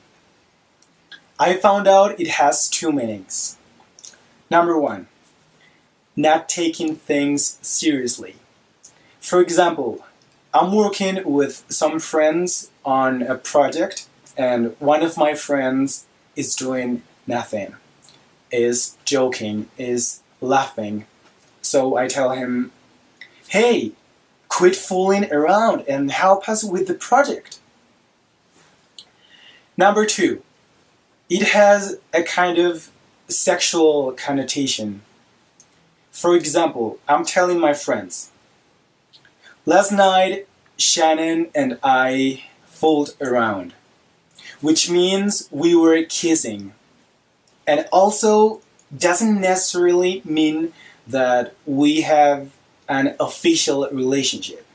I found out it has two meanings. Number one, not taking things seriously. For example, I'm working with some friends on a project, and one of my friends is doing nothing, is joking, is laughing. So I tell him, hey, quit fooling around and help us with the project. Number two, it has a kind of sexual connotation. For example, I'm telling my friends, last night Shannon and I fooled around, which means we were kissing, and also doesn't necessarily mean that we have an official relationship.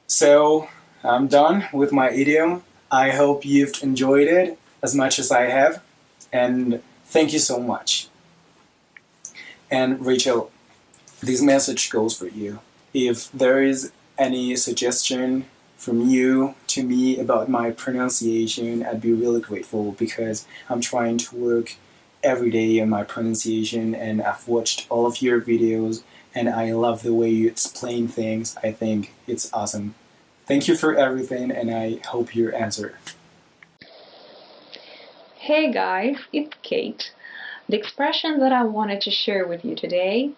So I'm done with my idiom. I hope you've enjoyed it as much as I have, and thank you so much. And Rachel, this message goes for you. If there is any suggestion from you to me about my pronunciation, I'd be really grateful, because I'm trying to work every day on my pronunciation, and I've watched all of your videos and I love the way you explain things. I think it's awesome. Thank you for everything, and I hope your answer. Hey guys, it's Kate. The expression that I wanted to share with you today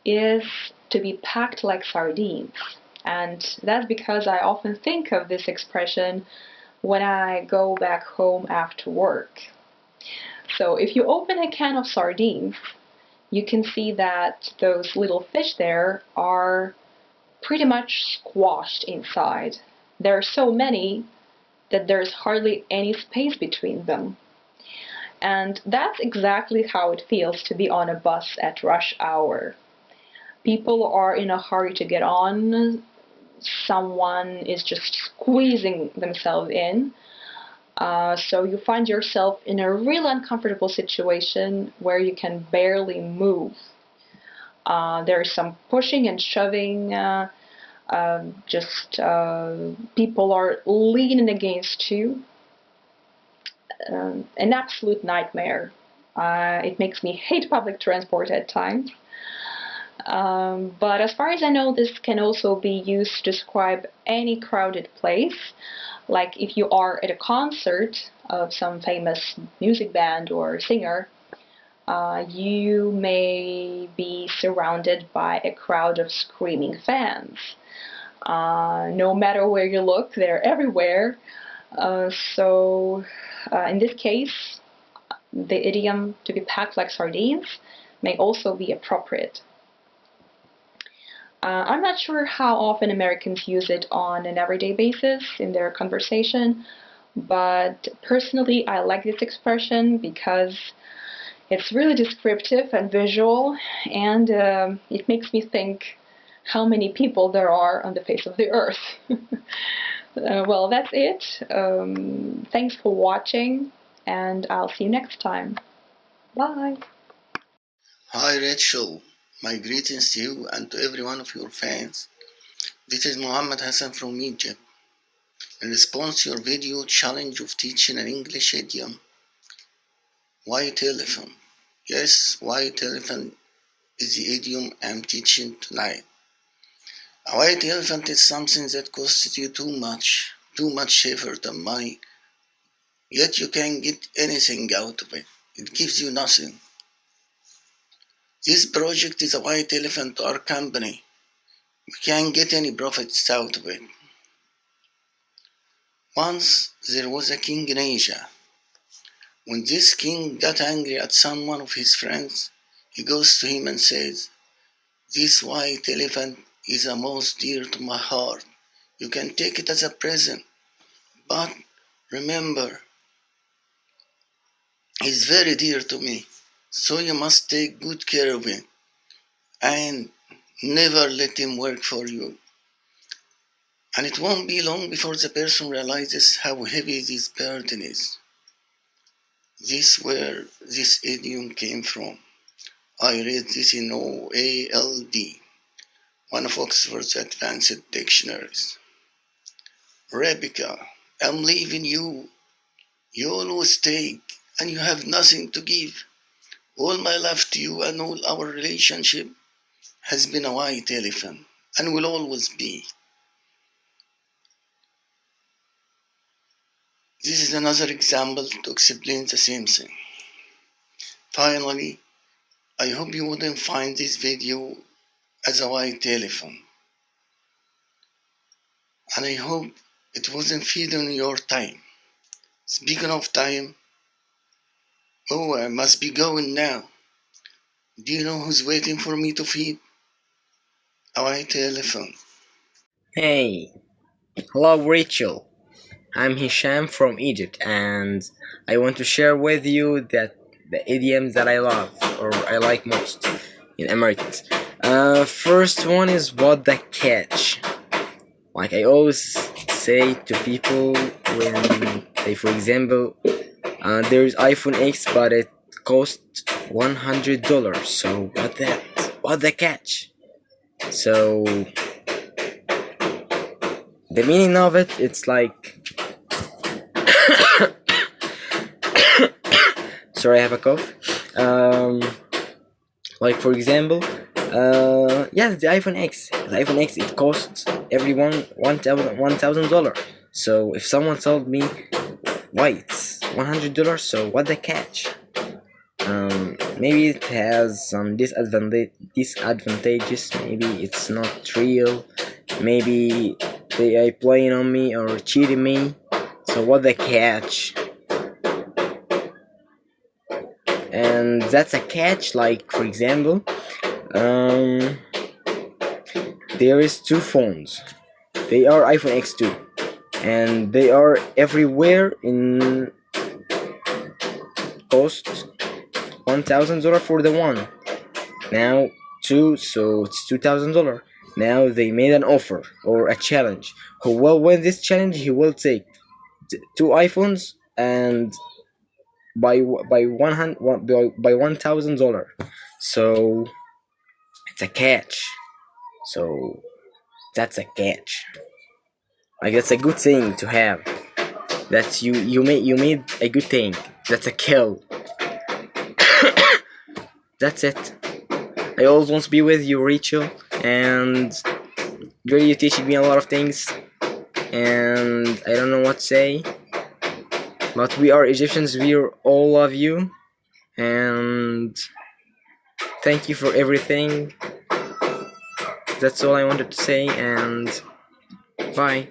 is to be packed like sardines. And that's because I often think of this expression when I go back home after work. So if you open a can of sardines, you can see that those little fish there are pretty much squashed inside. There are so many that there's hardly any space between them. And that's exactly how it feels to be on a bus at rush hour. People are in a hurry to get on. Someone is just squeezing themselves in. So you find yourself in a really uncomfortable situation where you can barely move. There is some pushing and shoving. People are leaning against you. An absolute nightmare. It makes me hate public transport at times. But as far as I know, this can also be used to describe any crowded place. Like if you are at a concert of some famous music band or singer, you may be surrounded by a crowd of screaming fans. No matter where you look, they're everywhere. So in this case, the idiom to be packed like sardines may also be appropriate. I'm not sure how often Americans use it on an everyday basis in their conversation, but personally I like this expression because it's really descriptive and visual, and it makes me think how many people there are on the face of the earth. Well, that's it. Thanks for watching, and I'll see you next time. Bye. Hi Rachel, my greetings to you and to every one of your fans. This is Muhammad Hassan from Egypt. In response to your video challenge of teaching an English idiom, white elephant. Yes, white elephant is the idiom I'm teaching tonight. A white elephant is something that costs you too much effort and money, yet you can't get anything out of it. It gives you nothing. This project is a white elephant to our company. We can't get any profits out of it. Once there was a king in Asia. When this king got angry at someone of his friends, he goes to him and says, "This white elephant is the most dear to my heart. You can take it as a present, but remember, it's very dear to me, so you must take good care of him and never let him work for you." And it won't be long before the person realizes how heavy this burden is. This is where this idiom came from. I read this in OALD, one of Oxford's advanced dictionaries. Rebecca, I'm leaving you. You always take, and you have nothing to give. All my love to you and all our relationship has been a white elephant, and will always be. This is another example to explain the same thing. Finally, I hope you wouldn't find this video as a white elephant. And I hope it wasn't feeding your time. Speaking of time, I must be going now. Do you know who's waiting for me to feed? A white elephant. Hey, hello Rachel. I'm Hisham from Egypt, and I want to share with you the idioms that I love or I like most in Americans. First one is "what the catch." Like I always say to people when they, for example, there's iPhone X, but it costs $100. So what the catch? So the meaning of it, it's like. Sorry, I have a cough. Like for example, yes, the iPhone X. The iPhone X, it costs everyone $1,000. So if someone told me, why it's $100, so what the catch? Maybe it has some disadvantages. Maybe it's not real. Maybe they are playing on me or cheating me. So what the catch? And that's a catch. Like for example, there is two phones. They are iPhone X2, and they are everywhere in cost $1,000 for the one. Now two, so it's $2,000. Now they made an offer or a challenge. Who will win this challenge? He will take two iPhones and by $1,000. So it's a catch. So that's a catch. Like that's a good thing to have. That's you made a good thing. That's a kill. That's it. I always want to be with you, Rachel, and really you teaching me a lot of things, and I don't know what to say. But we are Egyptians, we all love you, and thank you for everything. That's all I wanted to say, and bye.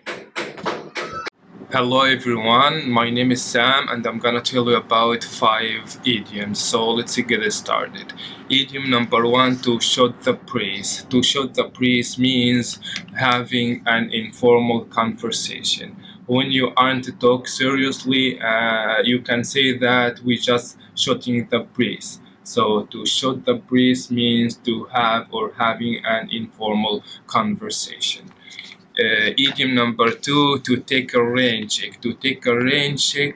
Hello everyone, my name is Sam and I'm gonna tell you about 5 idioms, so let's get started. Idiom number 1, to shoot the breeze. To shoot the breeze means having an informal conversation. When you aren't talk seriously, you can say that we just shooting the breeze. So to shoot the breeze means to have or having an informal conversation. Idiom number 2, to take a rain check. To take a rain check,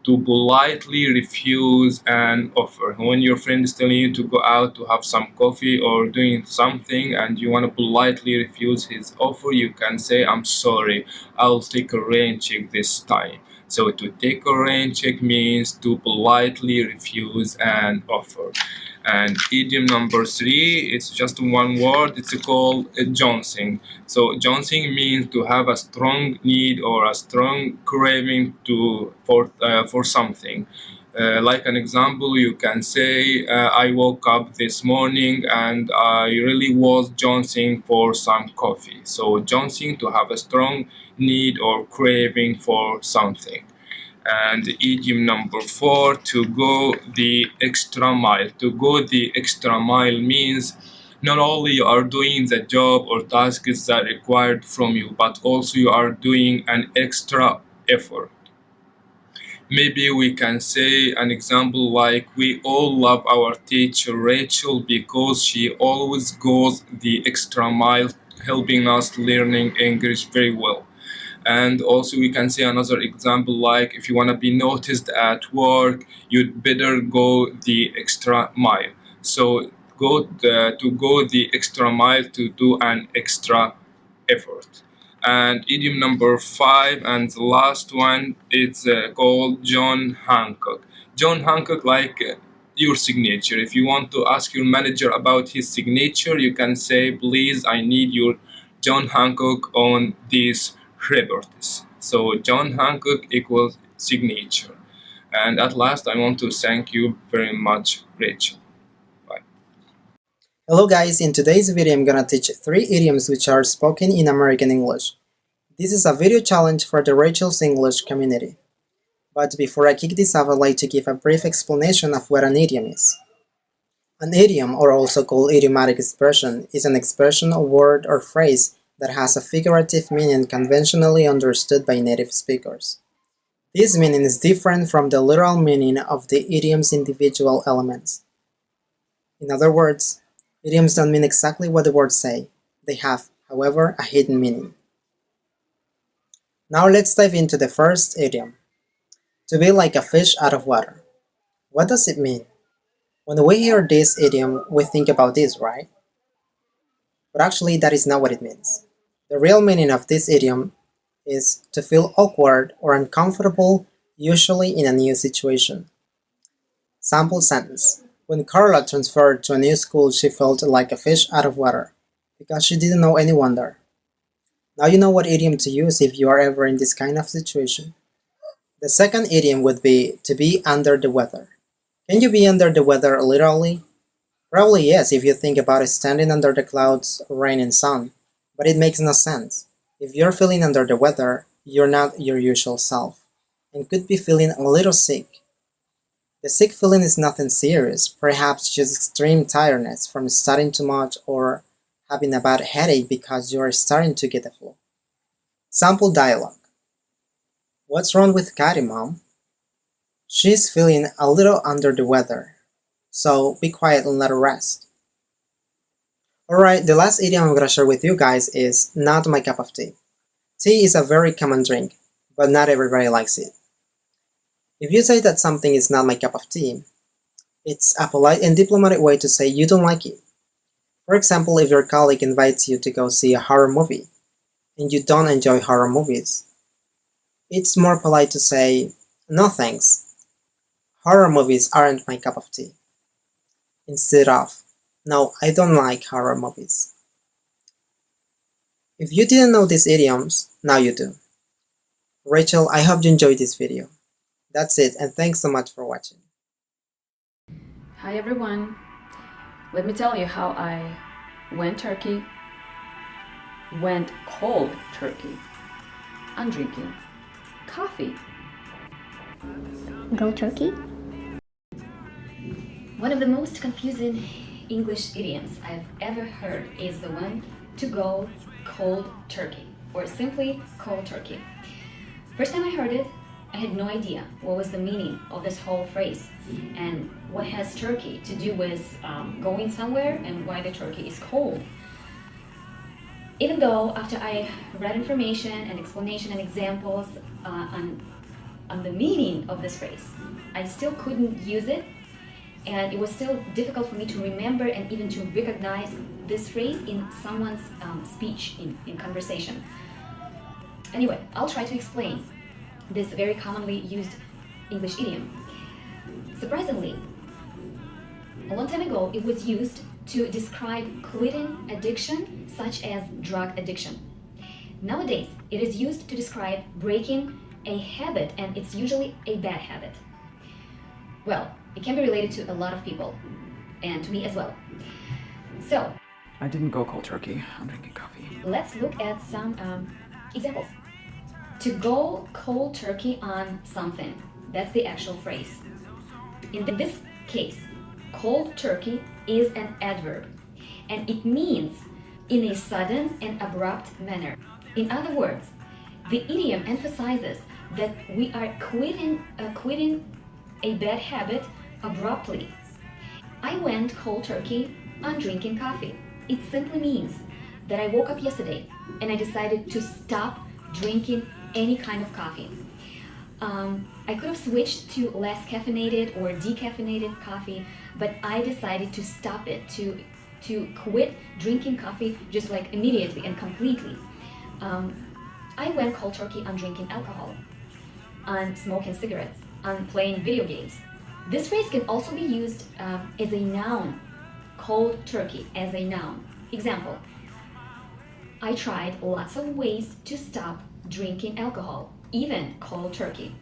to politely refuse an offer. When your friend is telling you to go out to have some coffee or doing something and you want to politely refuse his offer, you can say, "I'm sorry, I'll take a rain check this time." So to take a rain check means to politely refuse an offer. And idiom number 3, it's just one word, it's called jonesing. So jonesing means to have a strong need or a strong craving for something. Like an example, you can say, I woke up this morning and I really was jonesing for some coffee. So jonesing, to have a strong need or craving for something. And idiom number 4, to go the extra mile. To go the extra mile means not only you are doing the job or tasks that are required from you, but also you are doing an extra effort. Maybe we can say an example like, we all love our teacher Rachel because she always goes the extra mile helping us learning English very well. And also we can say another example like, if you want to be noticed at work, you'd better go the extra mile. So to go the extra mile, to do an extra effort. And idiom number 5 and the last one, it's called John Hancock. John Hancock, like your signature. If you want to ask your manager about his signature, you can say, please, I need your John Hancock on these reports. So John Hancock equals signature. And at last, I want to thank you very much, Rachel. Hello guys, in today's video I'm gonna teach 3 idioms which are spoken in American English. This is a video challenge for the Rachel's English community. But before I kick this off, I'd like to give a brief explanation of what an idiom is. An idiom, or also called idiomatic expression, is an expression, a word, or phrase that has a figurative meaning conventionally understood by native speakers. This meaning is different from the literal meaning of the idiom's individual elements. In other words, idioms don't mean exactly what the words say. They have, however, a hidden meaning. Now let's dive into the first idiom. To be like a fish out of water. What does it mean? When we hear this idiom, we think about this, right? But actually, that is not what it means. The real meaning of this idiom is to feel awkward or uncomfortable, usually in a new situation. Sample sentence. When Carla transferred to a new school, she felt like a fish out of water, because she didn't know anyone there. Now you know what idiom to use if you are ever in this kind of situation. The second idiom would be to be under the weather. Can you be under the weather literally? Probably yes if you think about it standing under the clouds, rain and sun, but it makes no sense. If you're feeling under the weather, you're not your usual self, and could be feeling a little sick. The sick feeling is nothing serious, perhaps just extreme tiredness from studying too much or having a bad headache because you are starting to get the flu. Sample dialogue. What's wrong with Kari, Mom? She's feeling a little under the weather, so be quiet and let her rest. Alright, the last idiom I'm gonna share with you guys is not my cup of tea. Tea is a very common drink, but not everybody likes it. If you say that something is not my cup of tea, it's a polite and diplomatic way to say you don't like it. For example, if your colleague invites you to go see a horror movie, and you don't enjoy horror movies, it's more polite to say, no thanks, horror movies aren't my cup of tea, instead of, no, I don't like horror movies. If you didn't know these idioms, now you do. Rachel, I hope you enjoyed this video. That's it, and thanks so much for watching. Hi everyone, let me tell you how I went cold turkey. I'm drinking coffee. Go turkey? One of the most confusing English idioms I've ever heard is the one to go cold turkey, or simply cold turkey. First time I heard it, I had no idea what was the meaning of this whole phrase and what has turkey to do with going somewhere and why the turkey is cold. Even though after I read information and explanation and examples on the meaning of this phrase, I still couldn't use it, and it was still difficult for me to remember and even to recognize this phrase in someone's speech, in conversation. Anyway, I'll try to explain this very commonly used English idiom. Surprisingly, A long time ago, it was used to describe quitting addiction, such as drug addiction. Nowadays, it is used to describe breaking a habit, and it's usually a bad habit. Well, it can be related to a lot of people, and to me as well. So, I didn't go cold turkey. I'm drinking coffee. let's look at some examples. To go cold turkey on something, that's the actual phrase. In this case, cold turkey is an adverb, and it means in a sudden and abrupt manner. In other words, the idiom emphasizes that we are quitting a bad habit abruptly. I went cold turkey on drinking coffee. It simply means that I woke up yesterday and I decided to stop drinking any kind of coffee. I could have switched to less caffeinated or decaffeinated coffee, but I decided to stop it, to quit drinking coffee just like immediately and completely. I went cold turkey on drinking alcohol, on smoking cigarettes, on playing video games. This phrase can also be used as a noun, cold turkey as a noun. Example, I tried lots of ways to stop drinking alcohol, even cold turkey.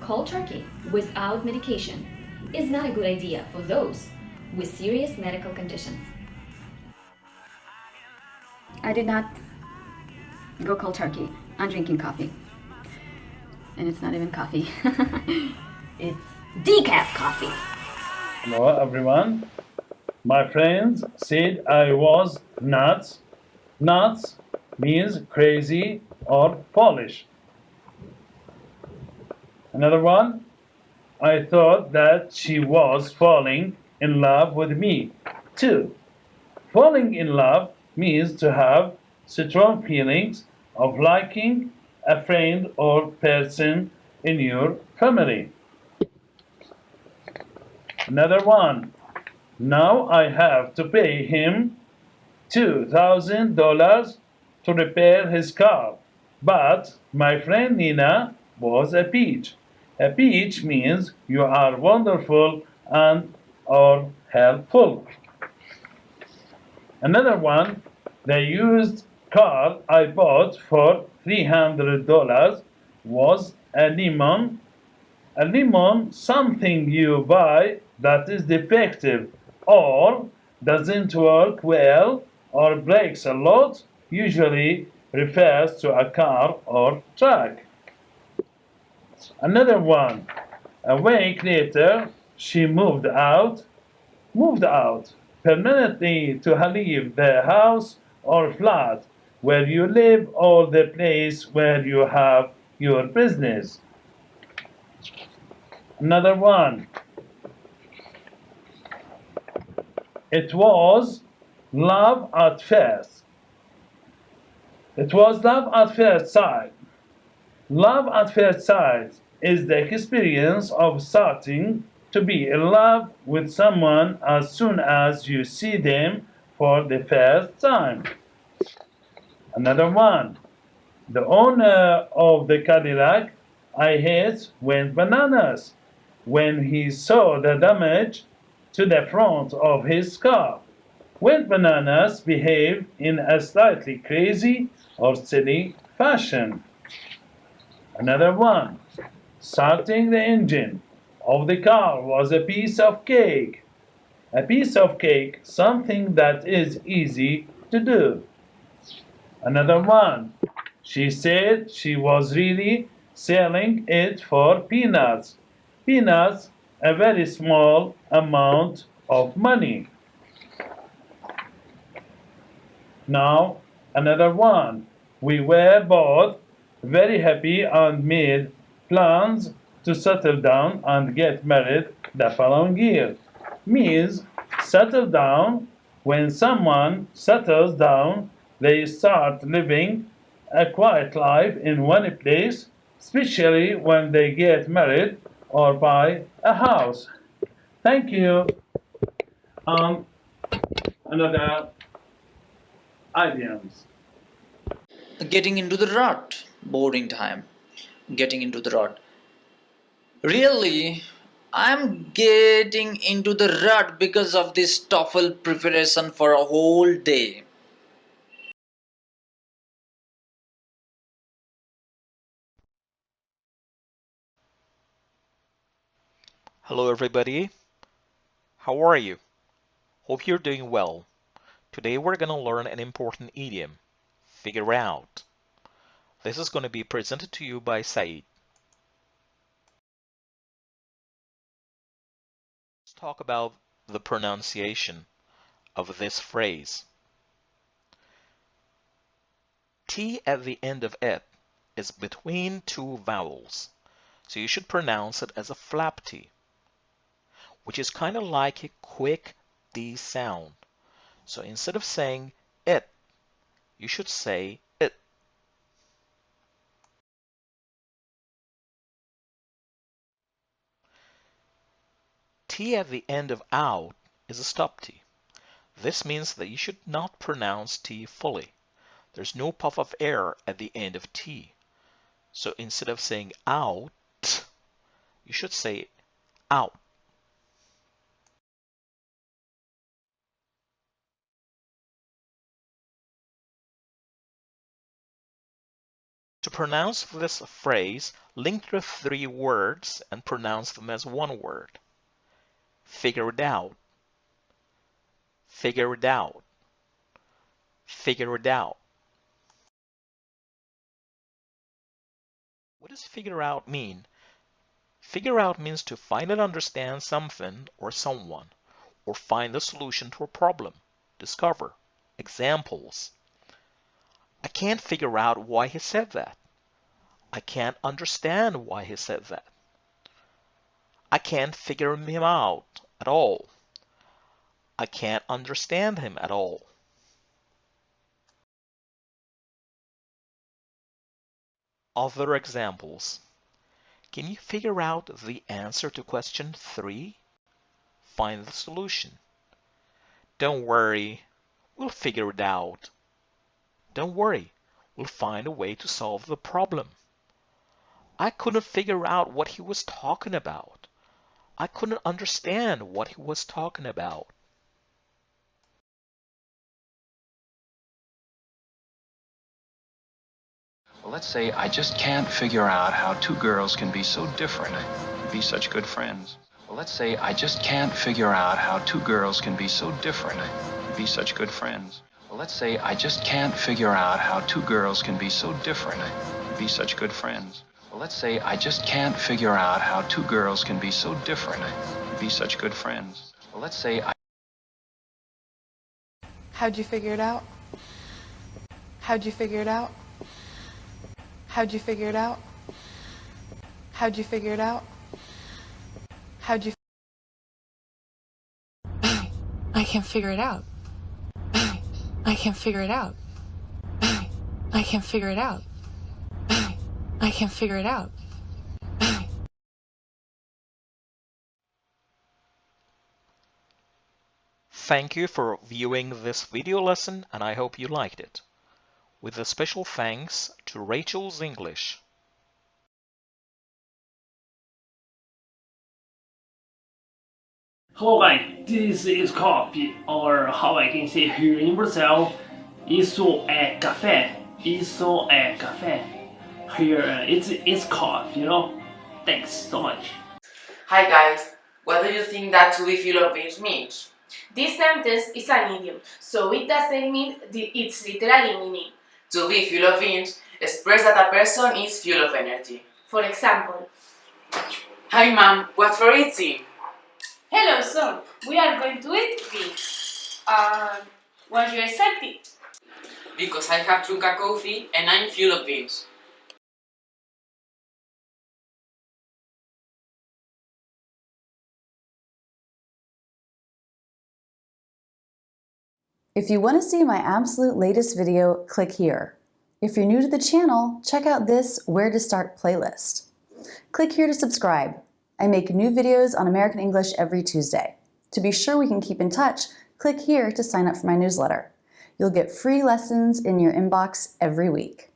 Cold turkey without medication is not a good idea for those with serious medical conditions. I did not go cold turkey on drinking coffee. And it's not even coffee. It's decaf coffee. Hello everyone. My friends said I was nuts. Nuts means crazy or foolish. Another one, I thought that she was falling in love with me too. Falling in love means to have strong feelings of liking a friend or person in your family. Another one, now I have to pay him $2,000 to repair his car, but my friend Nina was a peach. A peach means you are wonderful and or helpful. Another one, the used car I bought for $300 was a lemon. A lemon, something you buy that is defective or doesn't work well or breaks a lot, usually refers to a car or truck. Another one, a week later, she moved out permanently to leave the house or flat where you live or the place where you have your business. Another one, it was love at first. It was love at first sight. Love at first sight is the experience of starting to be in love with someone as soon as you see them for the first time. Another one, the owner of the Cadillac I hate went bananas when he saw the damage to the front of his car. Went bananas behave in a slightly crazy or silly fashion. Another one, starting the engine of the car was a piece of cake. A piece of cake, something that is easy to do. Another one, she said she was really selling it for peanuts. Peanuts, a very small amount of money. Now, another one, we were both very happy and made plans to settle down and get married the following year. Means settle down. When someone settles down, they start living a quiet life in one place, especially when they get married or buy a house. Thank you. Another idioms. Getting into the rut, boring time, getting into the rut. Really, I'm getting into the rut because of this TOEFL preparation for a whole day. Hello everybody, how are you? Hope you're doing well. Today we're going to learn an important idiom, figure out. This is going to be presented to you by Said. Let's talk about the pronunciation of this phrase. T at the end of it is between two vowels, so you should pronounce it as a flap T, which is kind of like a quick D sound. So instead of saying it, you should say it. T at the end of out is a stop T. This means that you should not pronounce T fully. There's no puff of air at the end of T. So instead of saying out, you should say out. To pronounce this phrase, link the three words and pronounce them as one word. Figure it out. Figure it out. Figure it out. What does figure out mean? Figure out means to find and understand something or someone, or find the solution to a problem. Discover. Examples. I can't figure out why he said that. I can't understand why he said that. I can't figure him out at all. I can't understand him at all. Other examples. Can you figure out the answer to question 3? Find the solution. Don't worry, we'll figure it out. Don't worry, we'll find a way to solve the problem. I couldn't figure out what he was talking about. I couldn't understand what he was talking about. Well, let's say I just can't figure out how two girls can be so different and be such good friends. Well, let's say I just can't figure out how two girls can be so different and be such good friends. Well, let's say I just can't figure out how two girls can be so different and be such good friends. Well, let's say I just can't figure out how two girls can be so different and be such good friends. Well, let's say How'd you figure it out? How'd you figure it out? How'd you figure it out? How'd you figure it out? How'd you... I can't figure it out. I can't figure it out. I can't figure it out. I can't figure it out. Thank you for viewing this video lesson, and I hope you liked it. With a special thanks to Rachel's English. Hello guys, this is copy, or how I can say here in Brazil, isso é café, isso é café. Here it's copy, you know? Thanks so much. Hi guys, what do you think that to be full of beans means? This sentence is an idiom, so it doesn't mean its literal meaning. To be full of beans express that a person is full of energy. For example, Hi mom, what for eating? hello son, we are going to eat beans. Why are you excited? Because I have drunk a coffee and I'm full of beans. If you want to see my absolute latest video, click here. If you're new to the channel, check out this Where to Start playlist. Click here to subscribe. I make new videos on American English every Tuesday. To be sure we can keep in touch, click here to sign up for my newsletter. You'll get free lessons in your inbox every week.